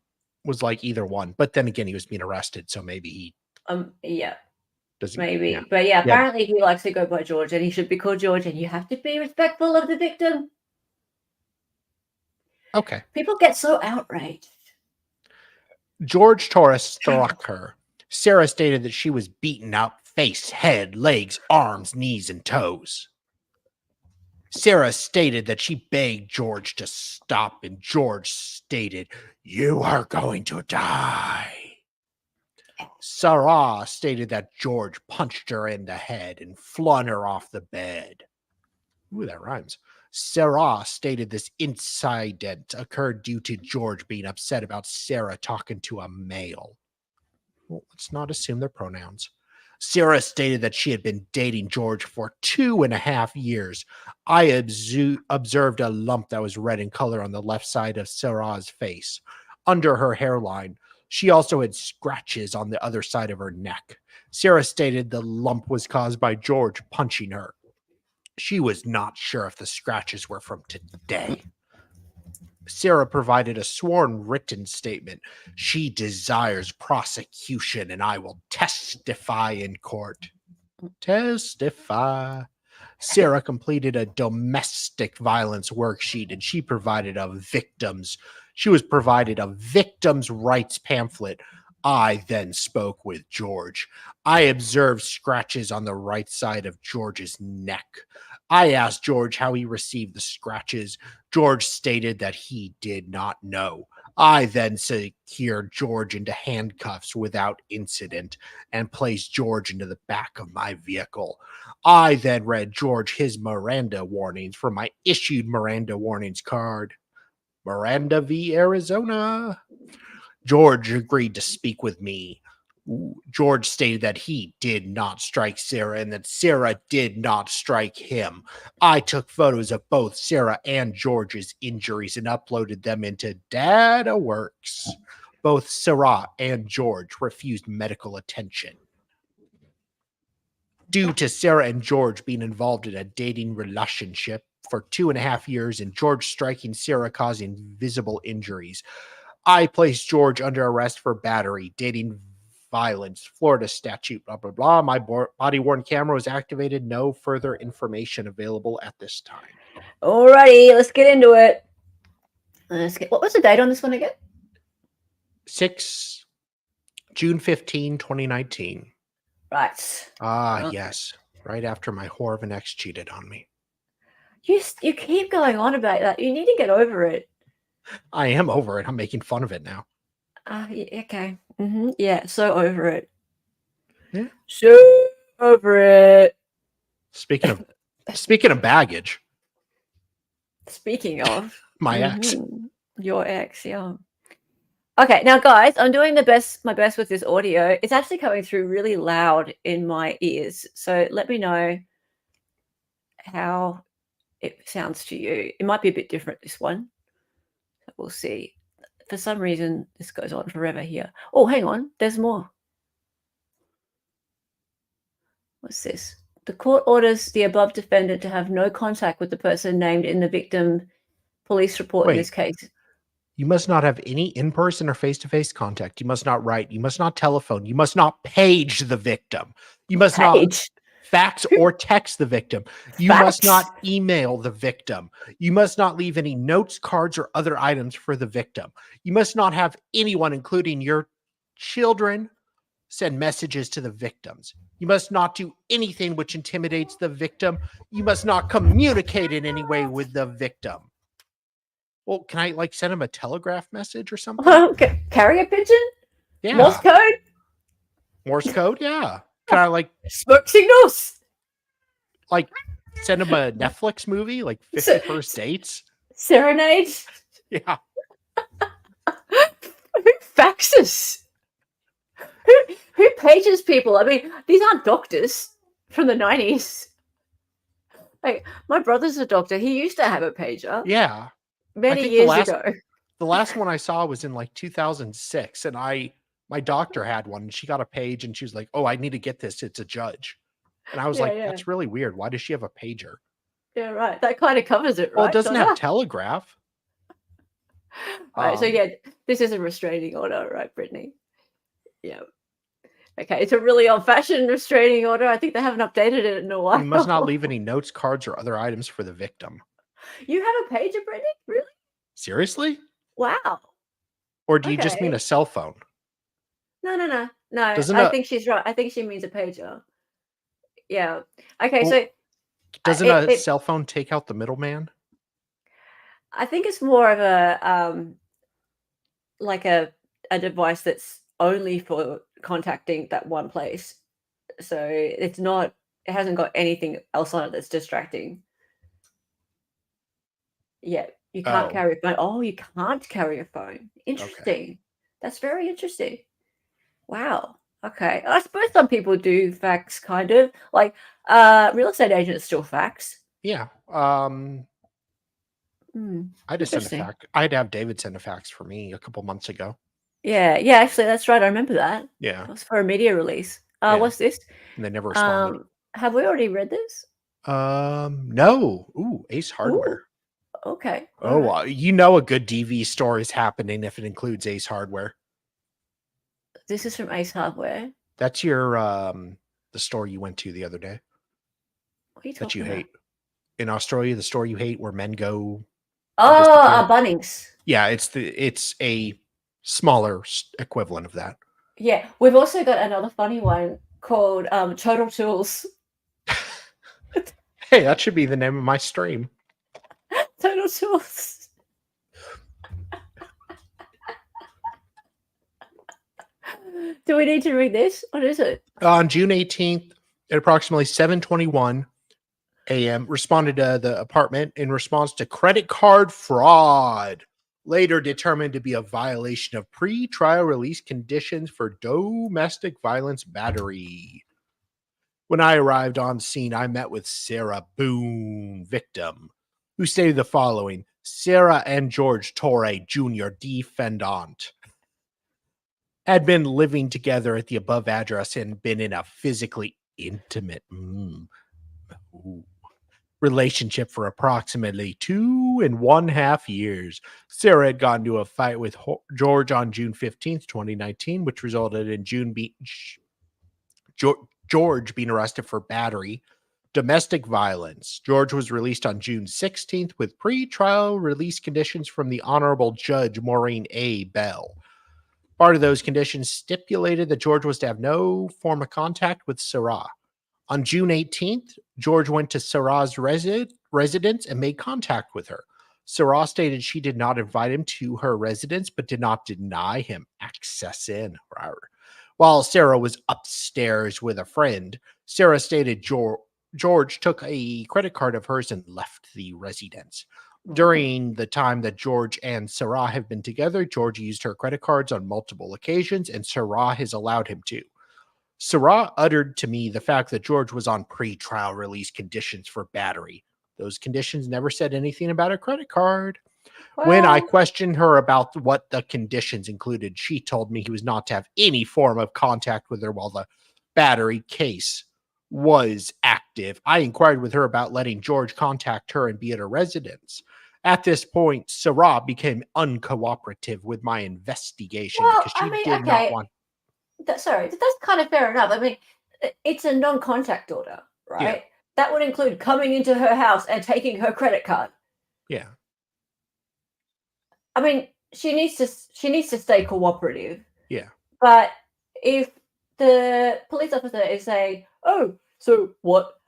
was like either one. But then again, he was being arrested, so maybe he yeah. doesn't. Maybe. Yeah. But yeah, apparently he likes to go by George, and he should be called George, and you have to be respectful of the victim. Okay. People get so outraged. George Torres struck her. Sarah stated that she was beaten up, face, head, legs, arms, knees, and toes. Sarah stated that she begged George to stop, and George stated, "You are going to die." Sarah stated that George punched her in the head and flung her off the bed. Ooh, that rhymes. Sarah stated this incident occurred due to George being upset about Sarah talking to a male. Well, let's not assume their pronouns. Sarah stated that she had been dating George for 2.5 years. I observed a lump that was red in color on the left side of Sarah's face, under her hairline. She also had scratches on the other side of her neck. Sarah stated the lump was caused by George punching her. She was not sure if the scratches were from today. Sarah provided a sworn written statement. She desires prosecution, and I will testify in court. Testify. Sarah completed a domestic violence worksheet, and she was provided a victim's rights pamphlet. I then spoke with George. I observed scratches on the right side of George's neck. I asked George how he received the scratches. George stated that he did not know. I then secured George into handcuffs without incident and placed George into the back of my vehicle. I then read George his Miranda warnings from my issued Miranda warnings card. Miranda v. Arizona. George agreed to speak with me. George stated that he did not strike Sarah and that Sarah did not strike him. I took photos of both Sarah and George's injuries and uploaded them into DataWorks. Both Sarah and George refused medical attention. Due to Sarah and George being involved in a dating relationship for 2.5 years and George striking Sarah causing visible injuries, I placed George under arrest for battery, dating violence, Florida statute, blah, blah, blah. My body-worn camera was activated. No further information available at this time. Alrighty, let's get into it. What was the date on this one again? June 15, 2019. Right. Yes. Right after my whore of an ex cheated on me. You keep going on about that. You need to get over it. I am over it. I'm making fun of it now. Okay. Yeah, so over it. Yeah. So over it. Speaking of baggage. Speaking of My ex. Your ex, yeah. Okay, now guys, I'm doing my best with this audio. It's actually coming through really loud in my ears. So let me know how it sounds to you. It might be a bit different, this one. We'll see. For some reason, this goes on forever here. Oh, hang on. There's more. What's this? The court orders the above defendant to have no contact with the person named in the victim police report in this case. You must not have any in-person or face-to-face contact. You must not write. You must not telephone. You must not page the victim. You must not fax or text the victim. You must not email the victim. You must not leave any notes, cards, or other items for the victim. You must not have anyone, including your children, send messages to the victims. You must not do anything which intimidates the victim. You must not communicate in any way with the victim. Well, can I send him a telegraph message or something? Okay. Carrier pigeon? Yeah. Morse code? Morse code? Yeah. Can I smoke signals? Send him a Netflix movie, 50 First Dates? Serenade? Yeah. Who faxes? Who pages people? I mean, these aren't doctors from the 90s. My brother's a doctor. He used to have a pager. Yeah. Many years ago. The last one I saw was in 2006, and my doctor had one, and she got a page, and she was like, "Oh, I need to get this. It's a judge." And I was "That's really weird. Why does she have a pager?" Yeah, right. That kind of covers it, right? Well, it doesn't have telegraph. Right. So this is a restraining order, right, Brittany? Yeah. Okay, it's a really old-fashioned restraining order. I think they haven't updated it in a while. You must not leave any notes, cards, or other items for the victim. You have a pager, Brittany? Really? Seriously? Wow. Or do you just mean a cell phone? No. I think she's right. I think she means a pager. Yeah. Okay, so doesn't a cell phone take out the middleman? I think it's more of a a device that's only for contacting that one place. So it hasn't got anything else on it that's distracting. Yeah, you can't carry a phone. Oh, you can't carry a phone. Interesting. Okay. That's very interesting. Wow. Okay. I suppose some people do fax, kind of. Real estate agents still fax. Yeah. I just sent a fax. I had to have David send a fax for me a couple months ago. Yeah, actually, that's right. I remember that. Yeah. It was for a media release. What's this? And they never responded. Have we already read this? No. Ooh, Ace Hardware. Ooh. Okay. Oh, you know a good DV store is happening if it includes Ace Hardware. This is from Ace Hardware. That's your the store you went to the other day. What are you talking that you about? hate. In Australia, the store you hate where men go. Oh, Bunnings. Yeah, it's a smaller equivalent of that. Yeah, we've also got another funny one called Total Tools. Hey, that should be the name of my stream. Total Tools. Do we need to read this? What is it? On June 18th, at approximately 7:21 a.m., responded to the apartment in response to credit card fraud, later determined to be a violation of pre-trial release conditions for domestic violence battery. When I arrived on scene, I met with Sarah Boone, victim, who stated the following: Sarah and George Torre Jr., defendant, had been living together at the above address and been in a physically intimate relationship for approximately 2.5 years. Sarah had gotten into a fight with George on June 15th, 2019, which resulted in George being arrested for battery, domestic violence. George was released on June 16th with pre-trial release conditions from the Honorable Judge Maureen A. Bell. Part of those conditions stipulated that George was to have no form of contact with Sarah. On June 18th, George went to Sarah's residence and made contact with her. Sarah stated she did not invite him to her residence, but did not deny him access in. While Sarah was upstairs with a friend, Sarah stated George took a credit card of hers and left the residence. During the time that George and Sarah have been together, George used her credit cards on multiple occasions, and Sarah has allowed him to. Sarah uttered to me the fact that George was on pre-trial release conditions for battery. Those conditions never said anything about a credit card. When I questioned her about what the conditions included, she told me he was not to have any form of contact with her while the battery case was active. I inquired with her about letting George contact her and be at her residence. At this point, Sarah became uncooperative with my investigation because she did not want... That's kind of fair enough. I mean, it's a non-contact order, right? Yeah. That would include coming into her house and taking her credit card. Yeah. I mean, she needs to stay cooperative. Yeah. But if the police officer is saying, "Oh, so what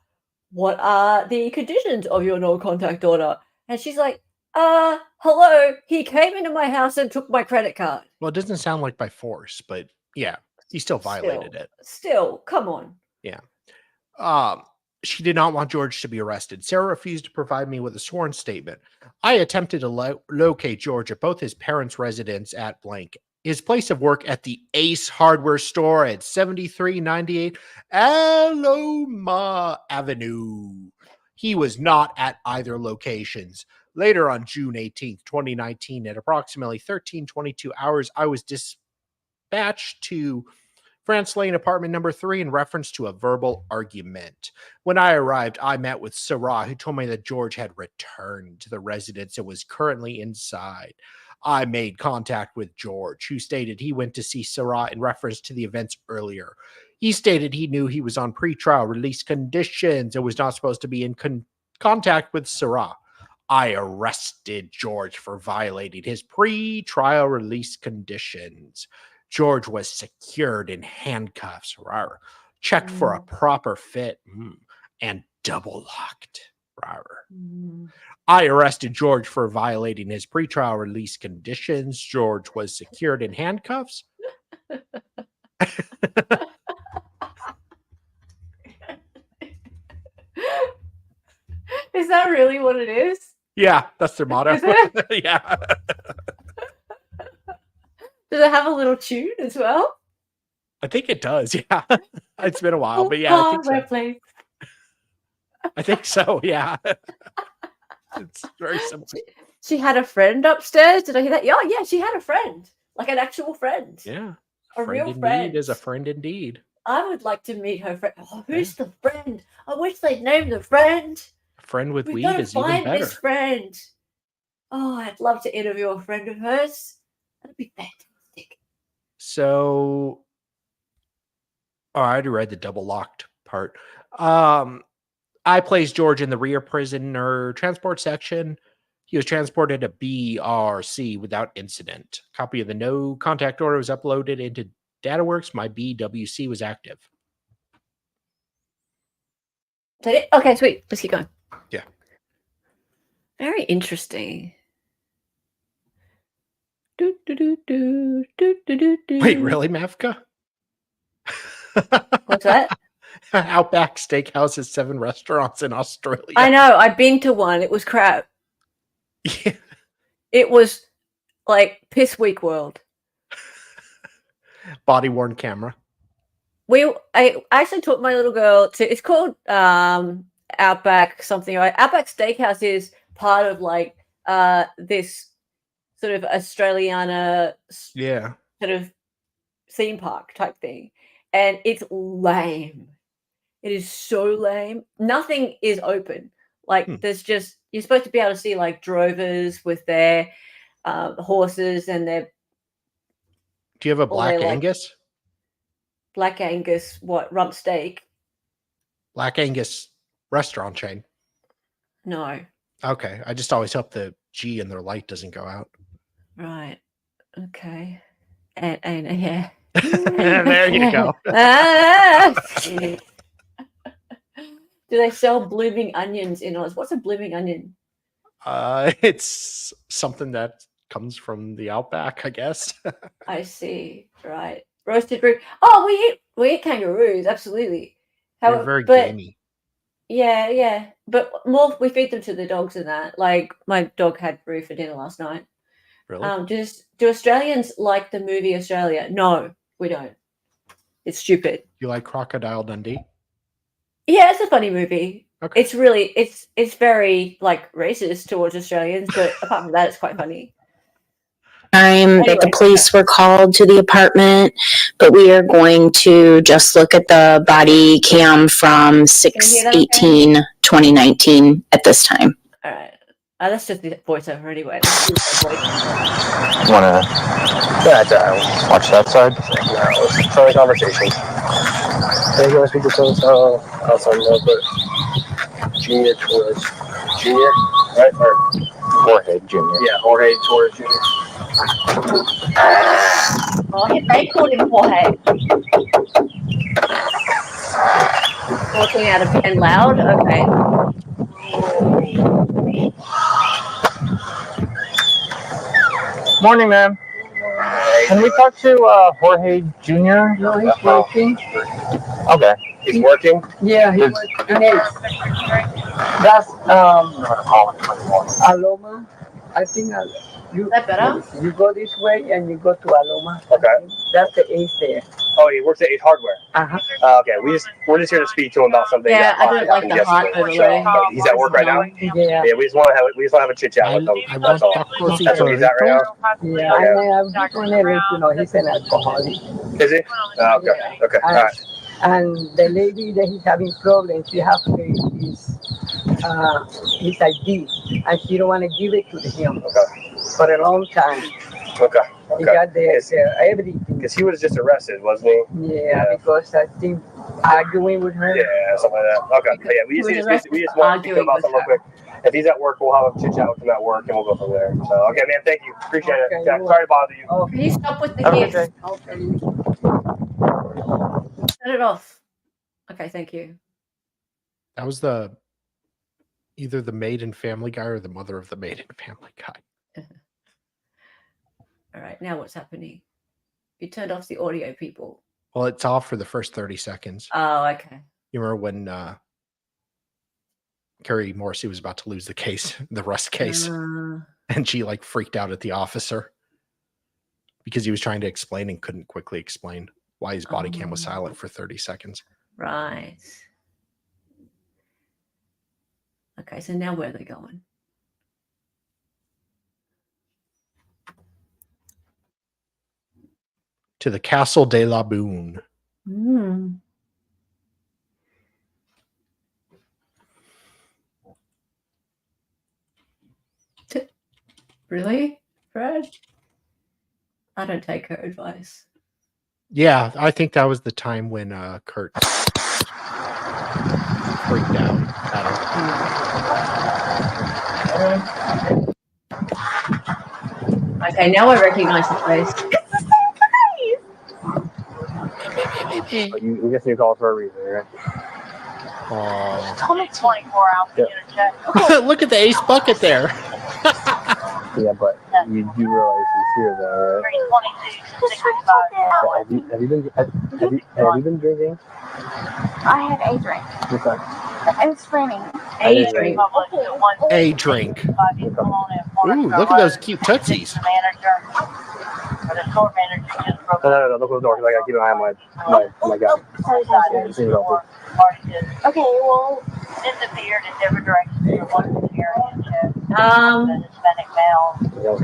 are the conditions of your no-contact order?" and she's like, hello, he came into my house and took my credit card. Well, it doesn't sound like by force, but yeah. He still violated it. Still, come on. Yeah. She did not want George to be arrested. Sarah refused to provide me with a sworn statement. I attempted to locate George at both his parents' residence at blank, his place of work at the Ace Hardware store at 7398 Aloma Avenue. He was not at either locations. Later on June 18th, 2019, at approximately 13:22 hours, I was dispatched to France Lane apartment number 3 in reference to a verbal argument. When I arrived, I met with Sarah, who told me that George had returned to the residence and was currently inside. I made contact with George, who stated he went to see Sarah in reference to the events earlier. He stated he knew he was on pretrial release conditions and was not supposed to be in contact with Sarah. I arrested George for violating his pre-trial release conditions. George was secured in handcuffs, checked for a proper fit, and double locked. I arrested George for violating his pretrial release conditions. George was secured in handcuffs. Is that really what it is? Yeah, that's their motto. Yeah. Does it have a little tune as well? I think it does. Yeah, it's been a while, but yeah, I think so. Please. I think so. Yeah, it's very simple. She had a friend upstairs. Did I hear that? Yeah, she had a friend, like an actual friend. Yeah, a real friend is a friend indeed. I would like to meet her friend. Oh, who's the friend? I wish they'd name the friend. A friend with weed is find even better. This friend. Oh, I'd love to interview a friend of hers. That'd be fantastic. So, I already read the double locked part. I placed George in the rear prisoner transport section. He was transported to BRC without incident. A copy of the no contact order was uploaded into DataWorks. My BWC was active. Is that it? Okay, sweet. Let's keep going. Yeah. Very interesting. Wait, really, Mavka? What's that? Outback Steakhouse has 7 restaurants in Australia. I know. I've been to one. It was crap. Yeah. It was like piss week world. Body worn camera. I actually took my little girl to. It's called Outback something. Right? Outback Steakhouse is part of like this sort of Australiana sort of theme park type thing, and it's lame. It is so lame. Nothing is open. Like there's just you're supposed to be able to see like drovers with their horses and their. Do you have a Black like, Angus? Black Angus, what rump steak? Black Angus restaurant chain. No. Okay, I just always hope the G in their light doesn't go out. Right. Okay. And yeah. There you go. Do they sell blooming onions in Oz? What's a blooming onion? It's something that comes from the outback, I guess. I see. Right. Roasted root. Oh, we eat kangaroos. Absolutely. They're very gamey. Yeah. But more, we feed them to the dogs and that. Like my dog had roux for dinner last night. Really? Do Australians like the movie Australia? No, we don't. It's stupid. You like Crocodile Dundee? Yeah, it's a funny movie. Okay. It's really it's very like racist towards Australians, but apart from that, it's quite funny. That the police were called to the apartment, but we are going to just look at the body cam from 6/18/2019 at this time. All right. That's just the voiceover anyway. Wanna watch that side? No, let's try the conversation. Hey guys, we can tell outside a little bit. Junior towards Junior, right? Or Jorge Junior. Yeah, Jorge towards Junior. Oh, they called him Jorge. 14 out of 10 loud? Okay. Morning, ma'am. Can we talk to Jorge Jr.? No, he's working. Okay. He's working? Yeah, he's working. That's Aloma. I think Is that better? you go this way and you go to Aloma. Okay. That's the Ace there. Oh, he works at Ace Hardware. Okay, we're just here to speak to him about something. Yeah, I don't like the hard overlay. He's at work right now. Yeah. Yeah, we just want to have a chit chat with him. That's all. That's what he's at right now. Yeah, Okay. I'm just gonna let you know he's an alcoholic. Is he? Okay. Okay. All right. And the lady that he's having problems, she has to his ID, and she don't want to give it to him for a long time. Okay. He got everything. Because he was just arrested, wasn't he? Yeah, because I think arguing with her. Yeah, something like that. Okay. But yeah, we just want to speak about something real quick. If he's at work, we'll have a chit chat with him at work, and we'll go from there. So, okay, man. Thank you. Appreciate it. Jack, sorry to bother you. Oh, Can you stop with the Have a good gifts? day. okay. Turn it off. Okay, thank you. That was either the maid and Family Guy or the mother of the maid and Family Guy. All right, now what's happening? You turned off the audio, people. Well, it's off for the first 30 seconds. Oh, okay. You remember when Carrie Morrissey was about to lose the case, the Rust case, and she like freaked out at the officer because he was trying to explain and couldn't quickly explain why his body cam was silent for 30 seconds. Right. Okay, so now where are they going? To the Castle de la Boone. Really, Fred? I don't take her advice. Yeah, I think that was the time when Kurt freaked out at her. Okay, now I recognize the face. You guess you called for a reason, right? Oh. Only 24 hours to get a check. Look at the ace bucket there. Yeah, but you do realize he's here, though, right? 322, 65. Have you been drinking? I had a drink. Okay. It's raining. A drink. A drink. Ooh, look at those cute tootsies. No, look at the door, because I gotta keep an eye on my guy. Yeah, just leave it open. Okay, well, disappeared in different directions from one area to Hispanic male. Oh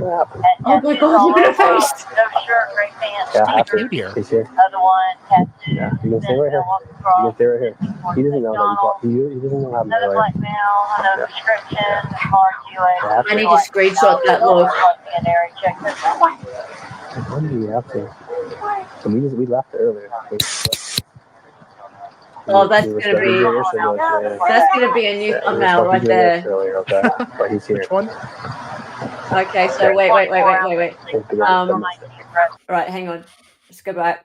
my God, look at her face. No shirt, gray pants, Yeah, sneakers. Here. He's here. Other one, tattoo. Yeah. Yeah, you can stay right here. You can stay right here. He doesn't know that you call. He doesn't know how to Another play. black male, another prescription, card QA. I need to screenshot that look. When do we have to? So we left earlier. Oh, that's gonna be a new thumbnail right there. Earlier, okay, but he's here. Which one? Okay, so wait. Right, hang on. Let's go back.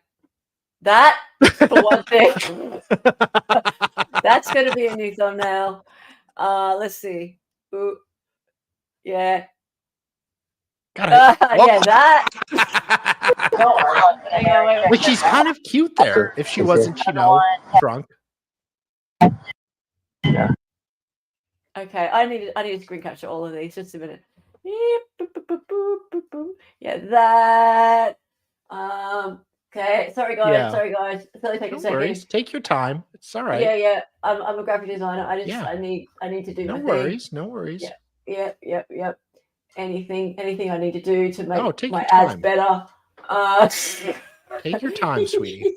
That, for one thing, that's going to be a new thumbnail. Let's see. Ooh. Yeah. Got it. Yeah, that. Hang on, wait. Like, she's kind of cute there if she wasn't, drunk. Yeah. Okay, I need to screen capture all of these. Just a minute. Yeah, that. Okay, sorry guys. Yeah. It's only take a No second. worries. Take your time. It's all right. Yeah. I'm a graphic designer. I need to do No my worries. thing. No worries. Yep. Anything I need to do to make my your ads time. better. Take your time, sweetie.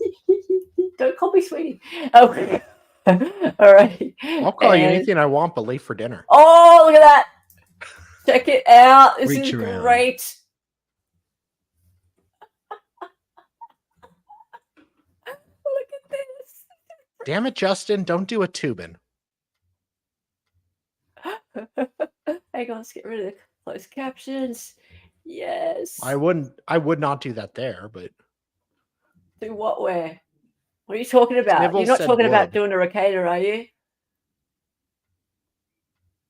Don't call me sweetie. Okay. All right. I'll call you anything I want, but late for dinner. Oh, look at that. Check it out. This Reach is around. great. Look at this. Damn it, Justin. Don't do a tubing. Hang on, let's get rid of the closed captions. Yes. I would not do that there, but Do what where? What are you talking about? Snivels You're not said talking about would. doing a Ricada, are you?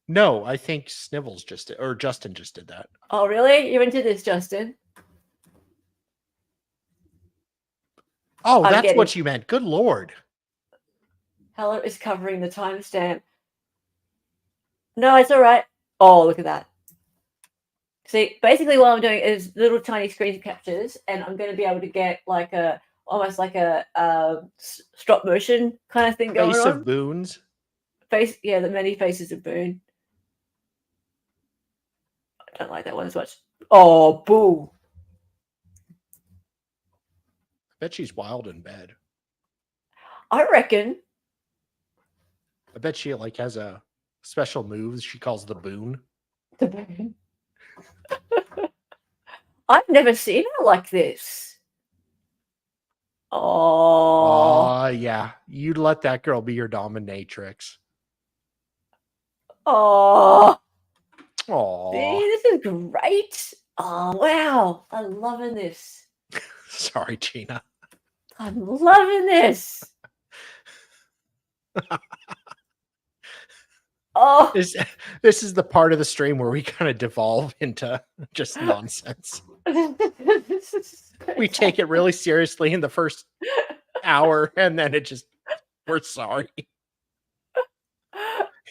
no, I think Snivels just did, or Justin just did that. Oh, really? You're into this, Justin? Oh, I'm that's getting- what you meant. Good Lord. Heller is covering the timestamp. No, it's all right. Oh, look at that. See, basically what I'm doing is little tiny screen captures, and I'm going to be able to get like almost like a stop motion kind of thing going Face on. of Boone's. The many faces of Boone. I don't like that one as much. Oh, boo. I bet she's wild in bed. I reckon. I bet she like has a special moves she calls the Boone. The Boone. I've never seen her like this. Oh. Yeah. You'd let that girl be your dominatrix. Oh. Oh. See, this is great. Oh, wow. I'm loving this. Sorry, Gina. I'm loving this. Oh. This is the part of the stream where we kind of devolve into just nonsense. We take it really seriously in the first hour, and then we're sorry.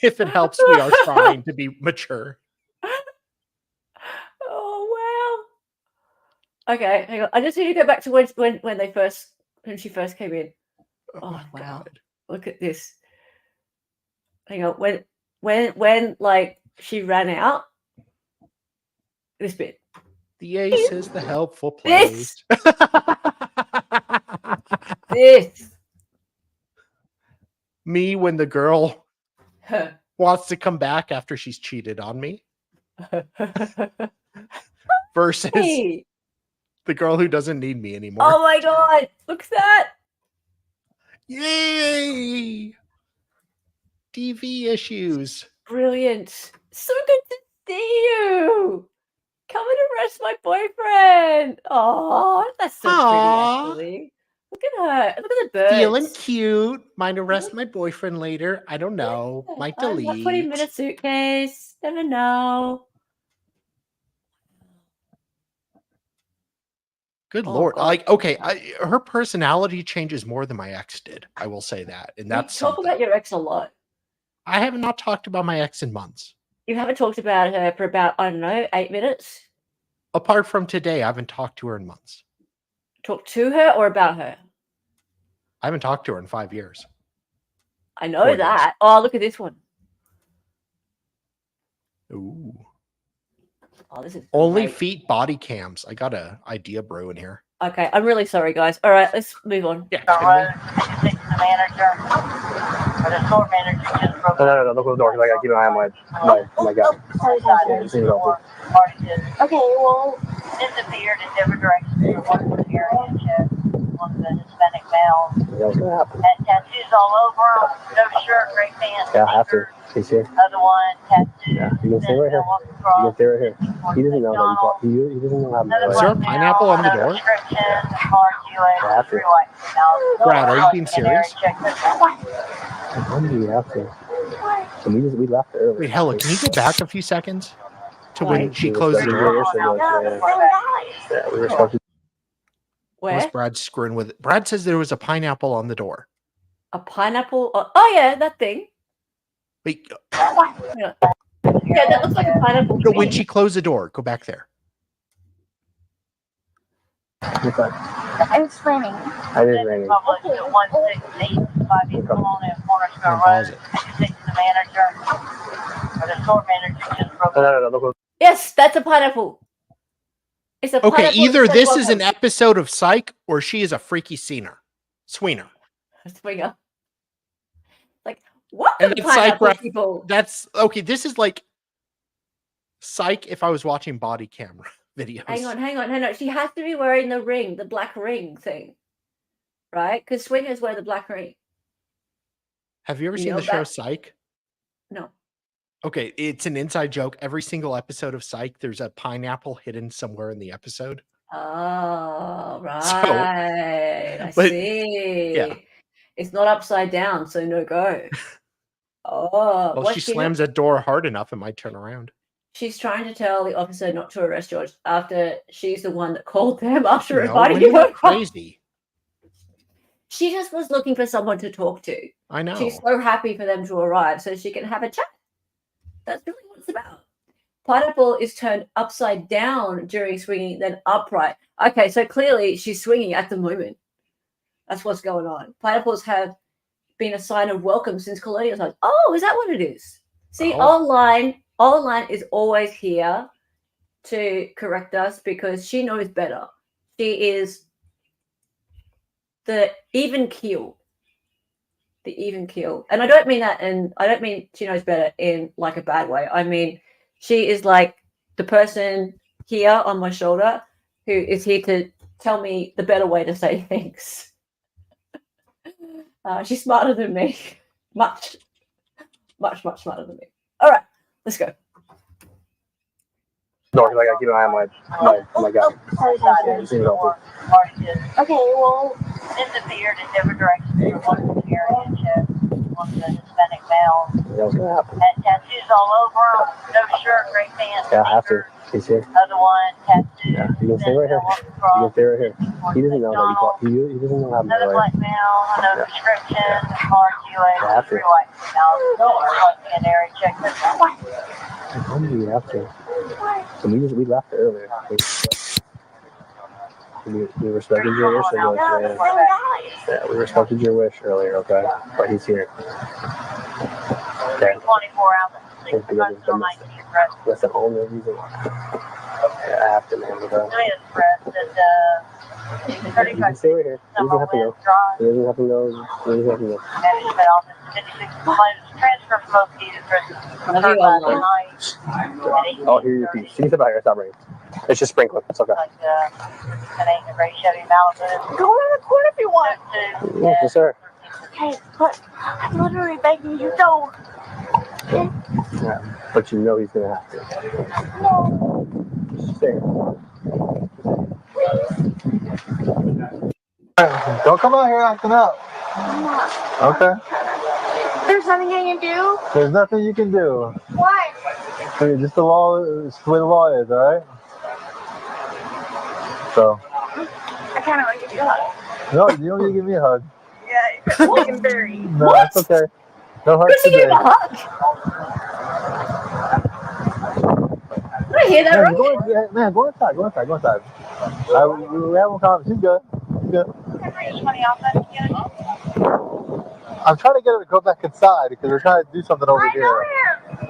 If it helps, we are trying to be mature. Oh wow. Okay, hang on. I just need to go back to when she first came in. Oh wow. God. Look at this. Hang on. When like she ran out. This bit. The ace is the helpful place. This. Me when the girl wants to come back after she's cheated on me. Versus Hey. the girl who doesn't need me anymore. Oh my god. Look at that. Yay! TV issues. Brilliant. So good to see you. Come and arrest my boyfriend. Oh, that's so Aw. pretty, actually. Look at her. Look at the birds. Feeling cute. Might arrest my boyfriend later. I don't know. Might I'm not putting him in a delete. suitcase. Never know. Good Oh, Lord. God. Like, okay, her personality changes more than my ex did. I will say that. And that's You talk something. about your ex a lot. I have not talked about my ex in months. You haven't talked about her for about, I don't know, 8 minutes. Apart from today, I haven't talked to her in months. Talk to her or about her? I haven't talked to her in 5 years. I know 4 years. that. Oh, look at this one. Ooh. Oh, this is Only great. feet body cams. I got a idea brew in here. Okay, I'm really sorry, guys. All right, let's move on. Yeah. The road, you take the manager, or the store manager just broke. No, don't close the door because I gotta keep an eye on my guy. Yeah, just leave it open. Okay, well, disappeared in different directions from one area to one of the Hispanic males. Yeah, what's gonna happen? Had tattoos all over him, no shirt, gray pants. Yeah, I have to. He's here. Other one, tattoos. Yeah, you can stay right here. You can stay right here. He doesn't know that he doesn't know how to Is there a pineapple on the door? Brad, are you being serious? When do you have to? And we left early. Wait, Hella, can you go back a few seconds to when she We were closed the stuck in door? Yeah, we were stuck in Unless Where? Brad's screwing with it. Brad says there was a pineapple on the door. A pineapple? Oh yeah, that thing. Wait, Yeah, that looks like a pineapple. no, when she closed the door, go back there. It's raining. It is raining. And pause it. No, don't close. Yes, that's a pineapple. It's a Okay, pineapple either that this says is an welcome. episode of Psych or she is a freaky sweener. Swinger. Like, what And the it's Psych pineapple ref- people? That's okay. This is like Psych if I was watching body camera videos. Hang on. She has to be wearing the ring, the black ring thing. Right? Because swingers wear the black ring. Have you ever You seen know the show that- Psych? No. Okay, it's an inside joke. Every single episode of Psych, there's a pineapple hidden somewhere in the episode. Oh, right. I but- see. yeah. It's not upside down, so no go. Oh, Well, what's she she slams that door hard enough, it might turn around. She's trying to tell the officer not to arrest George after she's the one that called them after No, inviting women him are over. crazy. She just was looking for someone to talk to. I know. She's so happy for them to arrive so she can have a chat. That's really what it's about. Pineapple is turned upside down during swinging, then upright. Okay, so clearly she's swinging at the moment. That's what's going on. Pineapples have been a sign of welcome since colonial times. Oh, is that what it is? See, Oh. All line is always here to correct us because she knows better. She is the even keel. The even keel. And I don't mean that, and I don't mean she knows better in like a bad way. I mean, she is like the person here on my shoulder who is here to tell me the better way to say things. She's smarter than me. Much smarter than me. All right, let's go. No, because I gotta keep an eye on my guy. Yeah, just leave it open. Okay, well, Disappeared in different directions from one area to one of the Hispanic males. Yeah, what's gonna happen? Had tattoos all over him, no shirt, gray pants. Yeah, I have to. He's here. Other one, tattoos. Yeah, you can stay right here. You can stay right here. He doesn't know that he doesn't know how to Another do it. black male, no prescription, hard I have QA, to. three white females, an area check. When do you have to? So we left earlier. We respected your wish. Yeah, we respected your wish earlier, okay? But he's here. Okay. 24 hours. Just because it's been that's a whole new reason why. Yeah, I have to, man. Okay? You can stay right here. He doesn't have to go. He doesn't have to go. He doesn't have to go. Management on this 56 transfer from located prison. Love you all. Oh, here you can. You can step out here. It's not raining. It's just sprinkling. It's okay. Like an 8 gray Chevy Malibu. go in the corner if you want. Yes, sir. Hey, but I'm literally begging you, don't. Yeah, but you know he's gonna have to. No. Just stay here. Don't come out here acting up. I'm not. Okay. There's nothing I can do. There's nothing you can do. Why? Just the law. It's the way the law is. All right. So. I kind of want to give you a hug. No, you don't need to give me a hug. Yeah, you're looking very. No, it's okay. No hugs Did you today. give a hug? Did I hear that right? Go inside. Go inside. We have one conversation. She's good. She's good. I'm trying to get her to go back inside because we're trying to do something over here.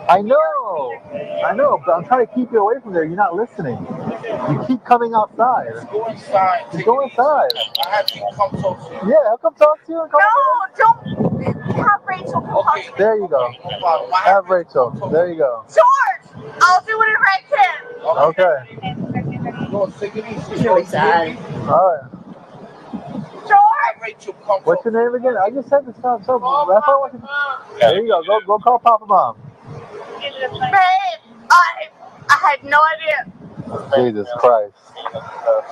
I know, but I'm trying to keep you away from there. You're not listening. You keep coming outside. Go inside. Go inside. I have to come talk to you. Yeah, I'll come talk to you. And come No, don't have Rachel come talk to me. There you go. Have Rachel. There you go. George, I'll do whatever I can. Okay. It's really sad. All right. George! What's your name again? I just said to stop. So that's all. There you go. Go call Papa Mom. Babe, I had no idea. Jesus Christ.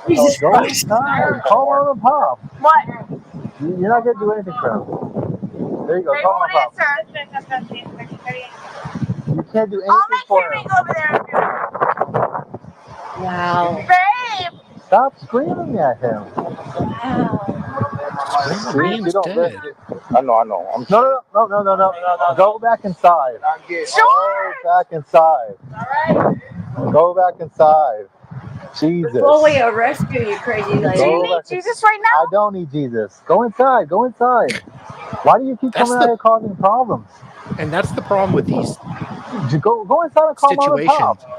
Jesus Go Christ. inside. Call Mom and Pop. What? You're not gonna do anything for him. There you go. They Call won't Mom and Pop. answer. You can't do I'll anything make for Henry him. go over there and do it. Wow. Babe! Stop screaming at him. Scream's dead. I know. No. Go back inside. Sure! Go back inside. Alright. Go back inside. Jesus. Before we arrest you crazy lady. Do you need Jesus right now? I don't need Jesus. Go inside. Go inside. Why do you keep That's coming out here causing problems? And that's the problem with these Go inside and call Mom and Pop. situations.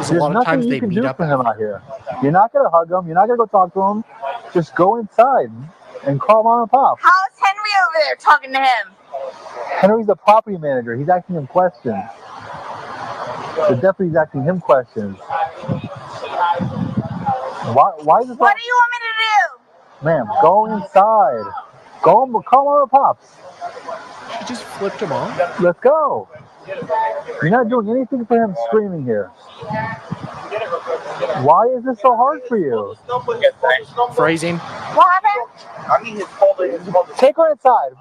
Is a There's lot of nothing times you they can meet do up for him out here. You're not gonna hug him. You're not gonna go talk to him. Just go inside and call Mom and Pop. How's Henry over there talking to him? Henry's the property manager. He's asking him questions. The deputy's asking him questions. Why is this? What do you want me to do? Ma'am, go inside. Go call Mom and Pops. She just flipped him off. Let's go. You're not doing anything for him screaming here. Why is this so hard for you? Phrasing. What happened? I need his mother. Take her inside.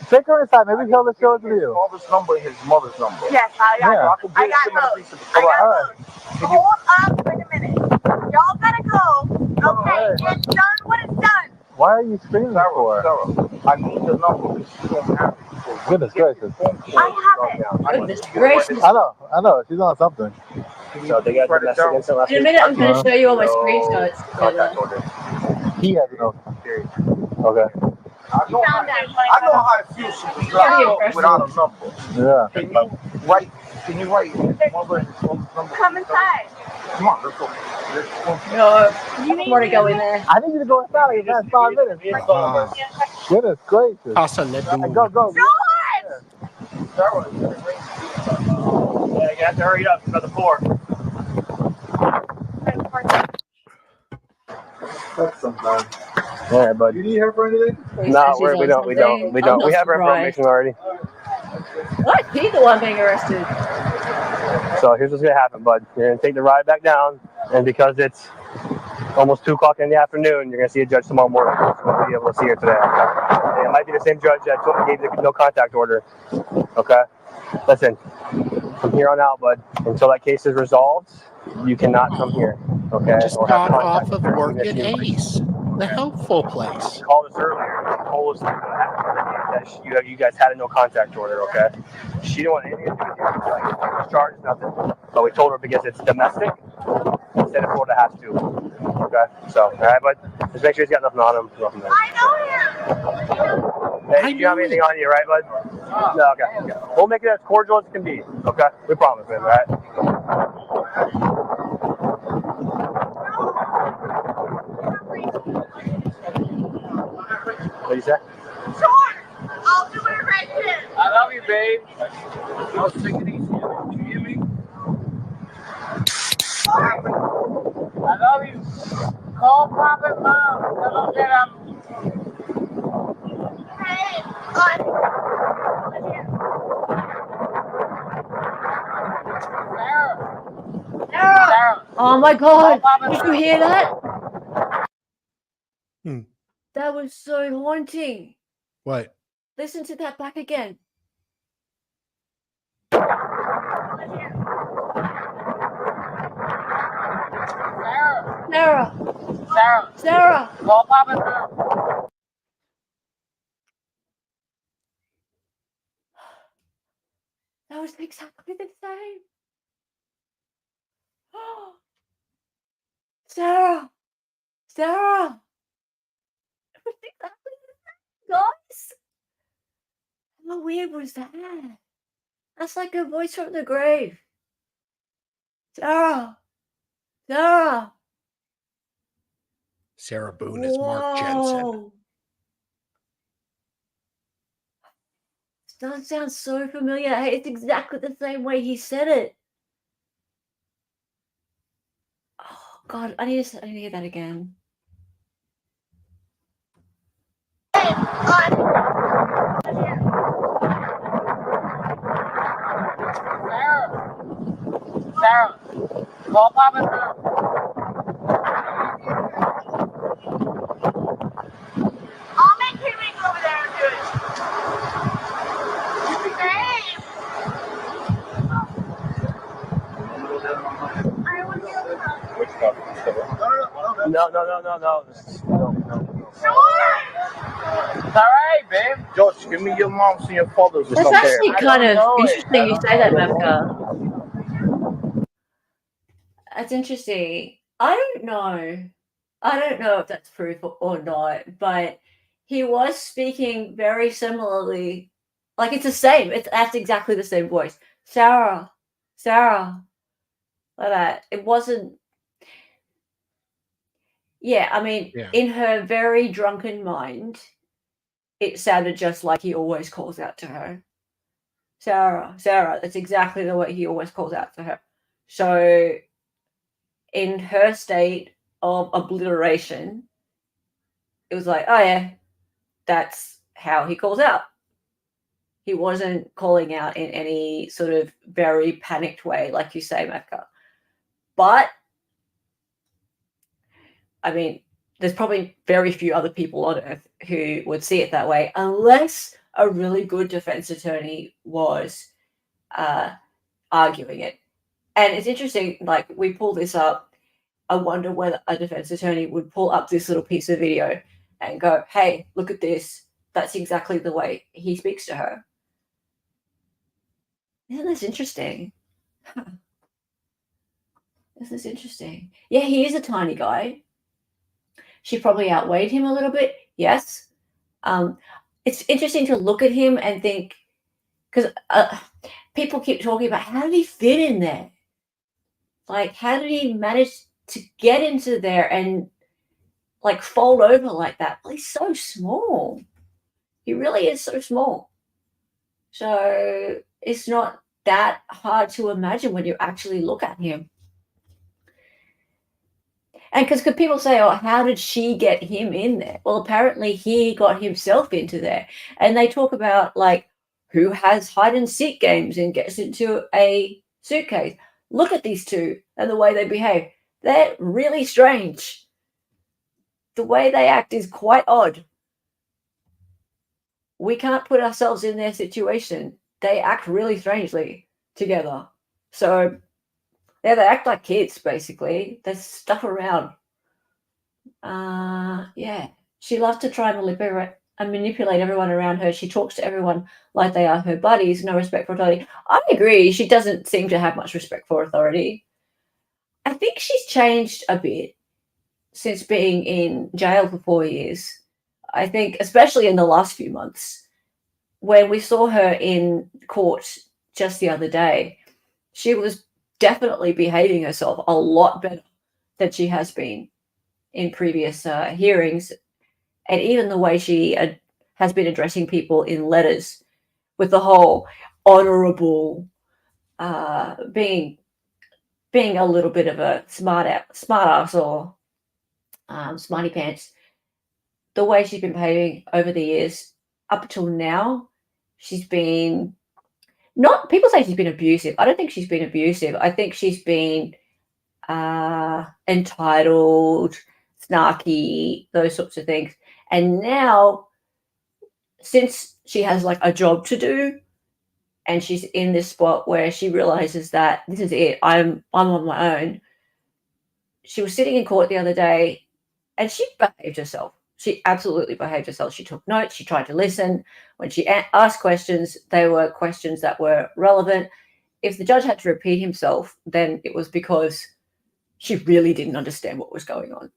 Take her inside. Maybe he'll let show it to you. Father's number, his mother's number. Yes, I got Yeah. both. I got both. Hold up, wait a minute. Y'all gotta go. Okay, it's done when it's done. Why are you screaming for? Sarah, I need the number. She don't have it. Goodness gracious. I have it. Goodness gracious. I know. She's on something. So they got domestic incident last In a week. minute, I'm going to show you all my screenshots. Contact order. He has no. Okay. I know how it feels to be Pretty locked up without a number. Yeah. Can you write his mother and his father's number? Come inside. Come on, let's go. No, you need more to go in there. I need you to go inside like the last 5 minutes. Goodness gracious. Pasa le boom. Go. George! Sarah, Yeah, you have to hurry up. It's on the floor. That's sometimes. All right, bud. You need her for anything? No, we don't. We have her information already. What? He's the one being arrested. So here's what's gonna happen, bud. You're gonna take the ride back down, and because it's almost 2 o'clock in the afternoon, you're gonna see a judge tomorrow morning. You won't be able to see her today. And it might be the same judge that gave the no contact order. Okay. Listen, from here on out, bud, until that case is resolved, you cannot come here. Okay. Just got off of work at Ace, the helpful place. She called us earlier. She told us that you guys had a no contact order. Okay. She didn't want anything to do with you. Like, charges, nothing. But we told her because it's domestic, instead of Florida has to. Okay. So, all right, bud. Just make sure he's got nothing on him. I know him. Hey, do you have anything on you, right, bud? No, okay. We'll make it as cordial as it can be. Okay. We promise, man. All right. What do you say? George! I'll do whatever I can. I love you, babe. I'll take it easy. You hear me? I love you. Call Pop and Mom. Tell them that I'm. Hey, Sarah. Oh my god. Did you hear that? Hmm. That was so haunting. What? Listen to that back again. Sarah. Sarah. Call Pop and Mom. That was exactly the same. Sarah. Sarah. It was exactly the same, guys. How weird was that? That's like a voice from the grave. Sarah. Sarah. Sarah Boone is Mark Jensen. Whoa. That sounds so familiar. Hey, it's exactly the same way he said it. Oh God, I need to hear that again. Sarah, call Papa now. I'll make him go over there and do it. Babe. No. Sure. It's all right, babe. Josh, give me your mom's and your father's or That's something. actually kind of interesting you say that, Mavka. That's interesting. I don't know if that's proof or not, but he was speaking very similarly. Like it's the same. That's exactly the same voice. Sarah. Like that. It wasn't. Yeah, I mean, in her very drunken mind, it sounded just like he always calls out to her. Sarah. That's exactly the way he always calls out to her. So, in her state of obliteration, it was like, oh yeah, that's how he calls out. He wasn't calling out in any sort of very panicked way, like you say, Mecca. But, I mean, there's probably very few other people on earth who would see it that way, unless a really good defense attorney was arguing it. And it's interesting, like, we pull this up. I wonder whether a defense attorney would pull up this little piece of video and go, hey, look at this. That's exactly the way he speaks to her. Isn't this interesting? Isn't this interesting? Yeah, he is a tiny guy. She probably outweighed him a little bit. Yes. It's interesting to look at him and think, because people keep talking about how did he fit in there? Like, how did he manage to get into there and like fold over like that? Well, he's so small. He really is so small. So it's not that hard to imagine when you actually look at him. And because people say, oh, how did she get him in there? Well, apparently he got himself into there. And they talk about, like, who has hide and seek games and gets into a suitcase. Look at these two and the way they behave. They're really strange. The way they act is quite odd. We can't put ourselves in their situation. They act really strangely together. So, yeah, they act like kids, basically. They stuff around. Yeah. She loves to try and manipulate everyone around her. She talks to everyone like they are her buddies. No respect for authority. I agree. She doesn't seem to have much respect for authority. I think she's changed a bit since being in jail for 4 years. I think, especially in the last few months, when we saw her in court just the other day, she was definitely behaving herself a lot better than she has been in previous hearings, and even the way she has been addressing people in letters with the whole honorable being a little bit of a smart ass or smarty pants. The way she's been behaving over the years up until now, she's been not, people say she's been abusive. I don't think she's been abusive. I think she's been entitled, snarky, those sorts of things. And now, since she has like a job to do, and she's in this spot where she realizes that this is it, I'm on my own. She was sitting in court the other day, and she behaved herself. She absolutely behaved herself. She took notes. She tried to listen. When she asked questions, they were questions that were relevant. If the judge had to repeat himself, then it was because she really didn't understand what was going on.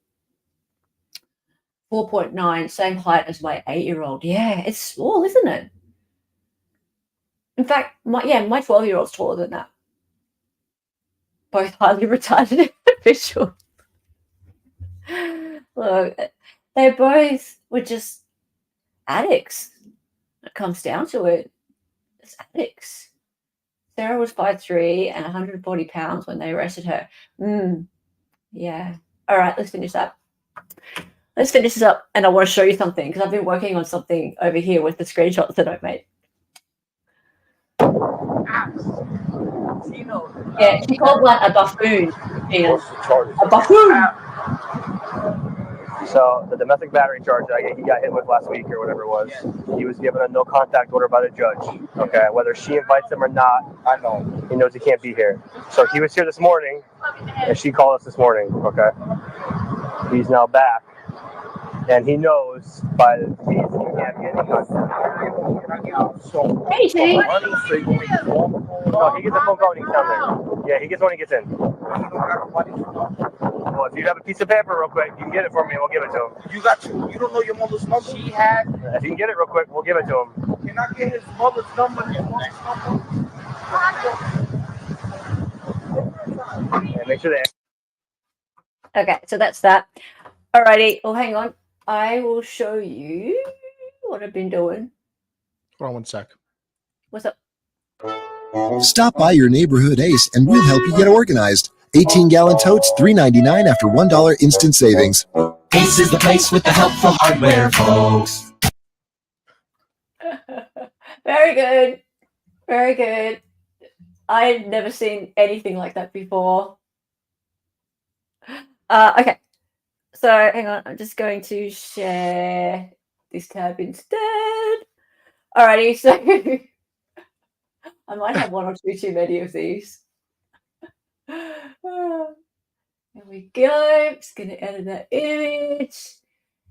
4.9, same height as my 8-year-old. Yeah, it's small, isn't it? In fact, my 12-year-old's taller than that. both highly retarded individuals. Look, they both were just addicts. It comes down to it. It's addicts. Sarah was 5'3" and 140 pounds when they arrested her. Yeah. All right, let's finish that. Let's finish this up, and I want to show you something because I've been working on something over here with the screenshots that I've made. Yeah, she called one a buffoon. A buffoon. So the domestic battery charge that he got hit with last week or whatever it was, he was given a no contact order by the judge. Okay, whether she invites him or not, I know he knows he can't be here. So he was here this morning, and she called us this morning. Okay, he's now back, and he knows by the he can't get any contact. Hey, Jane. No, he gets a phone call when he gets down there. Yeah, he gets one when he gets in. Well, if you have a piece of paper real quick, you can get it for me and we'll give it to him. You don't know your mother's number? She had. If you can get it real quick, we'll give it to him. Can I get his mother's number and his mother's number? Yeah, make sure they. Okay, so that's that. Alrighty. Oh, hang on. I will show you what I've been doing. Hold on one sec. What's up? Stop by your neighborhood Ace and we'll help you get organized. 18-gallon totes, $3.99 after $1 instant savings. Ace is the place with the helpful hardware, folks. Very good. Very good. I've never seen anything like that before. Okay. So hang on. I'm just going to share this tab instead. Alrighty. So I might have one or two too many of these. There we go. Just going to edit that image.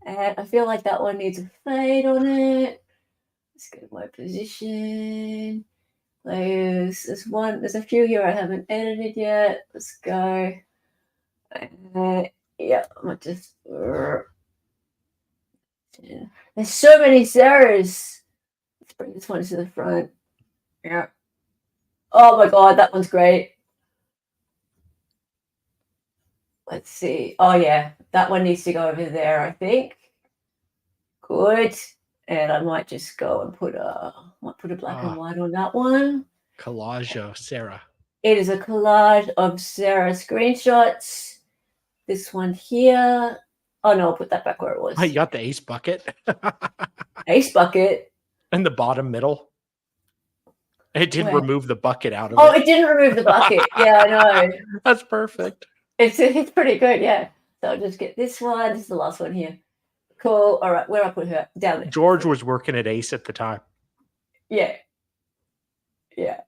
And I feel like that one needs a fade on it. Let's go to my position. There's a few here I haven't edited yet. Let's go. Yeah, I might just. There's so many Sarahs. Let's bring this one to the front. Yeah. Oh my god, that one's great. Let's see. Oh yeah, that one needs to go over there, I think. Good. And I might just go and put a black and white on that one. Collage of Sarah. It is a collage of Sarah screenshots. This one here. Oh no, I'll put that back where it was. Oh, you got the ace bucket. Ace bucket. In the bottom middle. It did remove the bucket out of it. Oh, it didn't remove the bucket. Yeah, I know. That's perfect. It's pretty good, yeah. So I'll just get this one. This is the last one here. Cool. All right, where do I put her? Down there. George was working at Ace at the time. Yeah. Yeah.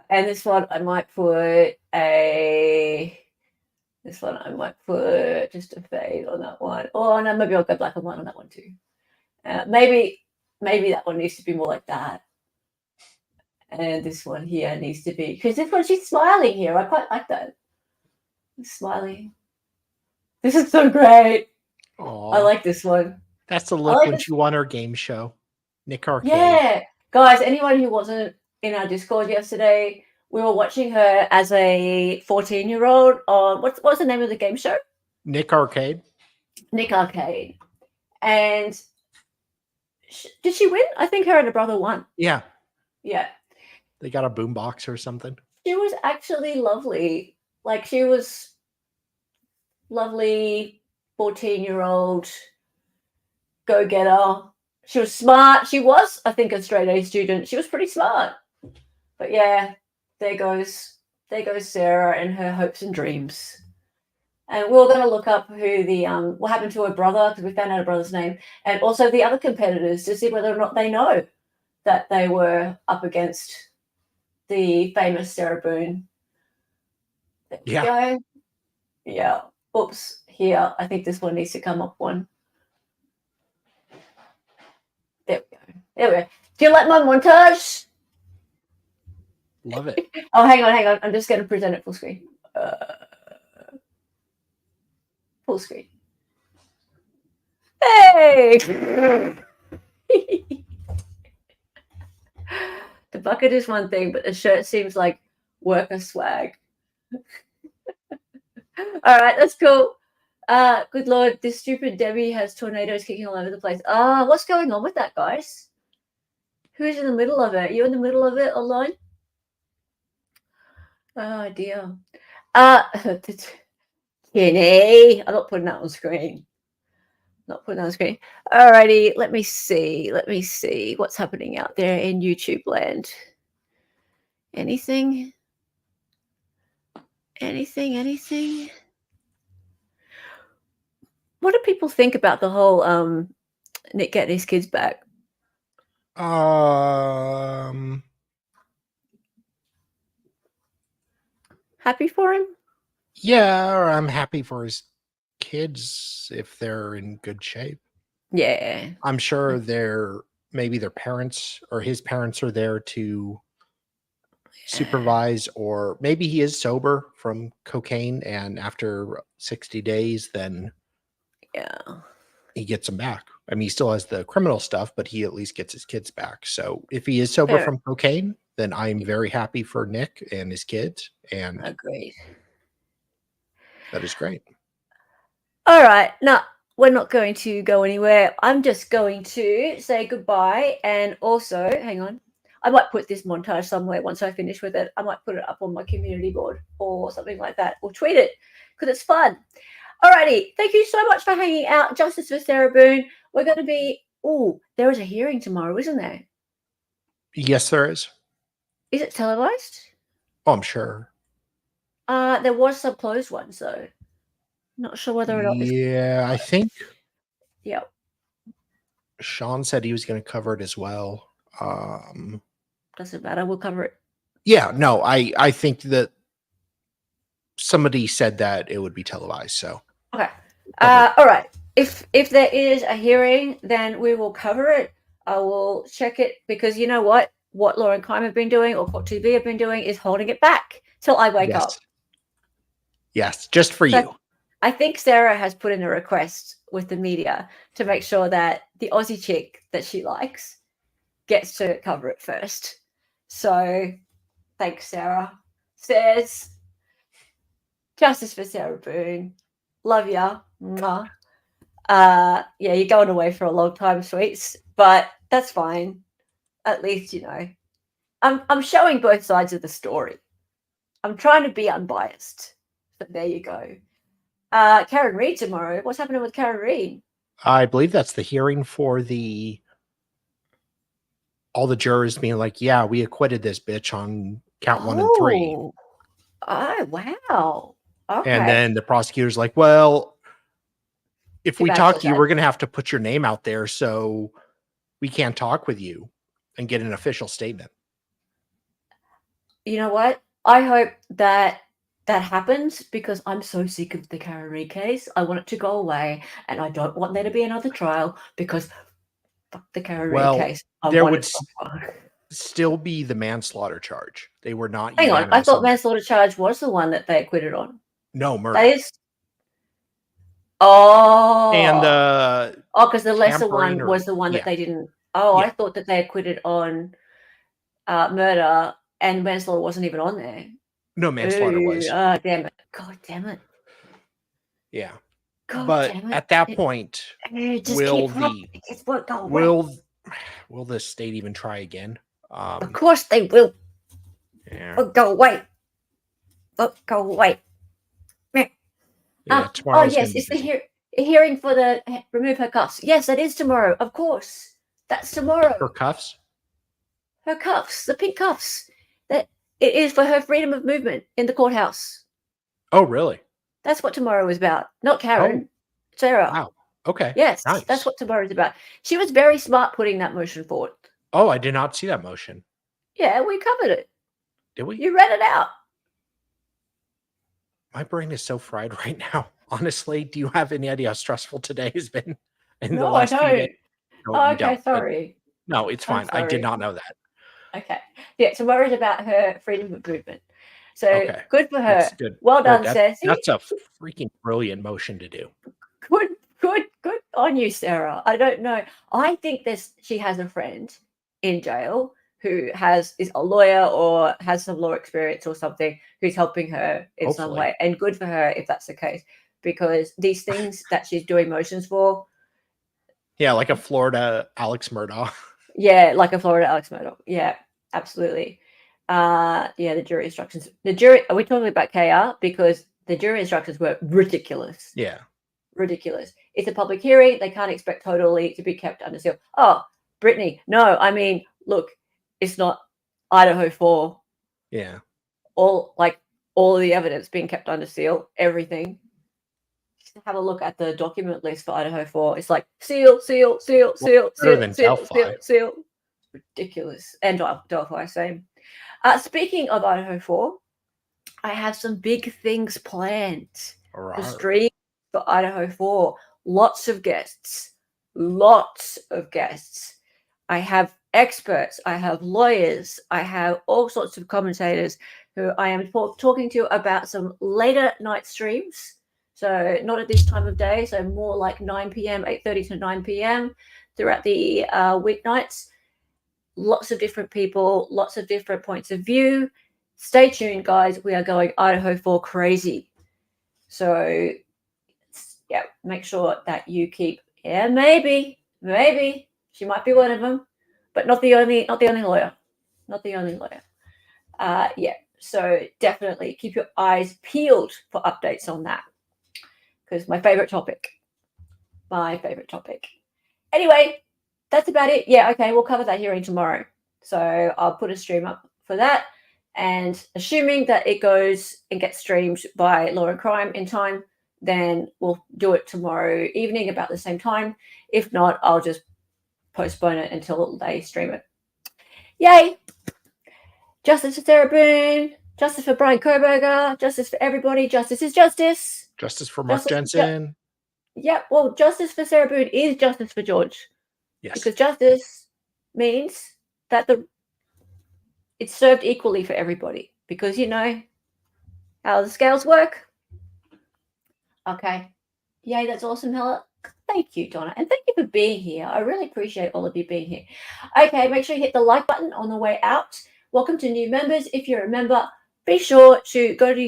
And this one I might put just a fade on that one. Oh no, maybe I'll go black and white on that one too. Maybe that one needs to be more like that. And this one here needs to be, because this one, she's smiling here. I quite like that. Smiling. This is so great. Aww. I like this one. That's the look when she won her game show. Nick Arcade. Yeah. Guys, anyone who wasn't in our Discord yesterday, we were watching her as a 14-year-old on, what's the name of the game show? Nick Arcade. Nick Arcade. And did she win? I think her and her brother won. Yeah. Yeah. They got a boombox or something. She was actually lovely. Like, she was lovely 14-year-old go-getter. She was smart. She was, I think, a straight A student. She was pretty smart. But yeah, there goes Sarah and her hopes and dreams. And we're going to look up who what happened to her brother, because we found out her brother's name, and also the other competitors to see whether or not they know that they were up against the famous Sarah Boone. There we go. Yeah. Oops. Here. I think this one needs to come up one. There we go. There we go. Do you like my montage? Love it. Oh, hang on. I'm just going to present it full screen. Full screen. Hey! The bucket is one thing, but the shirt seems like worker swag. All right, that's cool. Good Lord, this stupid Debbie has tornadoes kicking all over the place. What's going on with that, guys? Who's in the middle of it? You in the middle of it alone? Oh dear. Kenny, I'm not putting that on screen. Not putting that on screen. Alrighty, let me see. Let me see what's happening out there in YouTube land. Anything? Anything? What do people think about the whole Nick getting his kids back? Happy for him? Yeah, or I'm happy for his kids if they're in good shape. Yeah. I'm sure maybe their parents or his parents are there to supervise, or maybe he is sober from cocaine, and after 60 days, then he gets them back. I mean, he still has the criminal stuff, but he at least gets his kids back. So if he is sober from cocaine, then I'm very happy for Nick and his kids. And agreed. That is great. All right. No, we're not going to go anywhere. I'm just going to say goodbye. And also, hang on. I might put this montage somewhere once I finish with it. I might put it up on my community board or something like that, or tweet it because it's fun. Alrighty, thank you so much for hanging out. Justice for Sarah Boone. We're going to be, there is a hearing tomorrow, isn't there? Yes, there is. Is it televised? Oh, I'm sure. There was some closed ones though. Not sure whether or not. Yeah, I think. Yeah. Sean said he was going to cover it as well. Doesn't matter. We'll cover it. Yeah, no, I think that somebody said that it would be televised. So okay. All right. If there is a hearing, then we will cover it. I will check it because you know what Law and Crime have been doing or Court TV have been doing is holding it back till I wake up. Yes, just for you. I think Sarah has put in a request with the media to make sure that the Aussie chick that she likes gets to cover it first. So thanks, Sarah. Says Justice for Sarah Boone. Love ya. Mwah. Yeah, you're going away for a long time, sweets, but that's fine. At least, you know, I'm showing both sides of the story. I'm trying to be unbiased. But there you go. Karen Reid tomorrow. What's happening with Karen Reid? I believe that's the hearing for all the jurors being like, yeah, we acquitted this bitch on count 1 and 3. Oh, wow. Okay. And then the prosecutor's like, well, if we talk to you, we're going to have to put your name out there. So we can't talk with you and get an official statement. You know what? I hope that happens because I'm so sick of the Karen Reid case. I want it to go away and I don't want there to be another trial because fuck the Karen Reid case. There would still be the manslaughter charge. They were not. Hang on. I thought manslaughter charge was the one that they acquitted on. No, murder. That is. Oh. And because the lesser one was the one that they didn't. Oh, I thought that they acquitted on murder and manslaughter wasn't even on there. No, manslaughter was. Oh, damn it. God damn it. Yeah. God but damn it. At that point, will the state even try again? Of course they will. Yeah. Oh, go away. Oh, go away. Yeah, yes, it's the hearing for the remove her cuffs. Yes, that is tomorrow. Of course. That's tomorrow. Her cuffs? Her cuffs, the pink cuffs. That it is for her freedom of movement in the courthouse. Oh, really? That's what tomorrow is about. Not Karen. Sarah. Wow. Okay. Yes, nice. That's what tomorrow is about. She was very smart putting that motion forward. Oh, I did not see that motion. Yeah, we covered it. Did we? You read it out. My brain is so fried right now. Honestly, do you have any idea how stressful today has been? No, I don't. Oh, okay, sorry. No, it's fine. I did not know that. Okay. Yeah, tomorrow is about her freedom of movement. So good for her. That's good. Well done, Cersei. That's a freaking brilliant motion to do. Good on you, Sarah. I don't know. I think she has a friend in jail who is a lawyer or has some law experience or something who's helping her in some Hopefully. way. And good for her if that's the case, because these things that she's doing motions for, Yeah, like a Florida Alex Murdaugh. yeah, like a Florida Alex Murdaugh. Yeah, absolutely. Yeah, the jury instructions. Are we talking about KR? Because the jury instructions were ridiculous. Yeah. Ridiculous. It's a public hearing. They can't expect totally to be kept under seal. Oh, Brittany, no, I mean, look, it's not Idaho 4. Yeah. All of the evidence being kept under seal, everything. Just have a look at the document list for Idaho 4. It's like seal, seal, seal, seal, seal, than seal, Delphi. seal, seal. Ridiculous. And Delphi, same. Speaking of Idaho 4, I have some big things planned. Right. The stream for Idaho 4. Lots of guests. Lots of guests. I have experts. I have lawyers. I have all sorts of commentators who I am talking to about some later night streams. So not at this time of day. So more like 9 p.m., 8:30 to 9 p.m. throughout the weeknights. Lots of different people, lots of different points of view. Stay tuned, guys. We are going Idaho 4 crazy. So, yeah, make sure that you keep. Yeah, maybe she might be one of them, but not the only lawyer. Not the only lawyer. Yeah. So definitely keep your eyes peeled for updates on that, because my favorite topic. Anyway, that's about it. Yeah, okay, we'll cover that hearing tomorrow. So I'll put a stream up for that. And assuming that it goes and gets streamed by Law and Crime in time, then we'll do it tomorrow evening about the same time. If not, I'll just postpone it until they stream it. Yay! Justice for Sarah Boone. Justice for Brian Koberger. Justice for everybody. Justice is justice. Justice for Mark Jensen. Yeah, well, justice for Sarah Boone is justice for George. Yes. Because justice means that it's served equally for everybody. Because you know how the scales work. Okay. Yay, that's awesome, Hella. Thank you, Donna. And thank you for being here. I really appreciate all of you being here. Okay, make sure you hit the like button on the way out. Welcome to new members. If you're a member, be sure to go to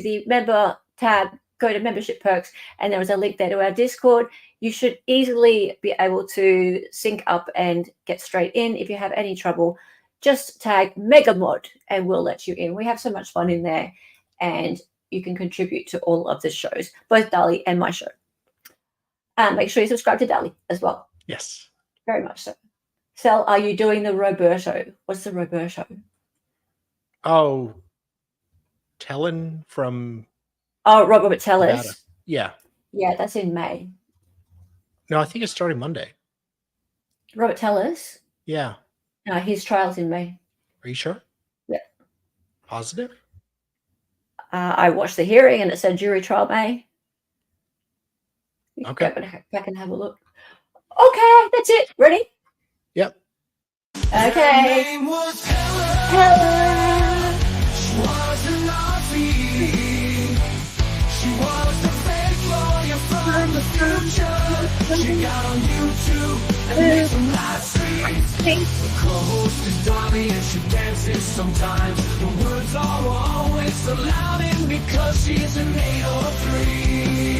the member tab, go to membership perks, and there is a link there to our Discord. You should easily be able to sync up and get straight in. If you have any trouble, just tag Megamod and we'll let you in. We have so much fun in there, and you can contribute to all of the shows, both Dali and my show. Make sure you subscribe to Dali as well. Yes. Very much so. Sel, are you doing the Roberto? What's the Roberto? Oh, Tellin from... Oh, Robert Tellis. Nevada. Yeah. Yeah, that's in May. No, I think it's starting Monday. Robert Tellis? Yeah. No, his trial's in May. Are you sure? Yeah. Positive? I watched the hearing and it said jury trial May. You can Okay. go back and have a look. Okay, that's it. Ready? Yep. Okay. She got on YouTube and made some live streams. The co-host is Dolly and she dances sometimes. The words are always so loud and because she's an 803.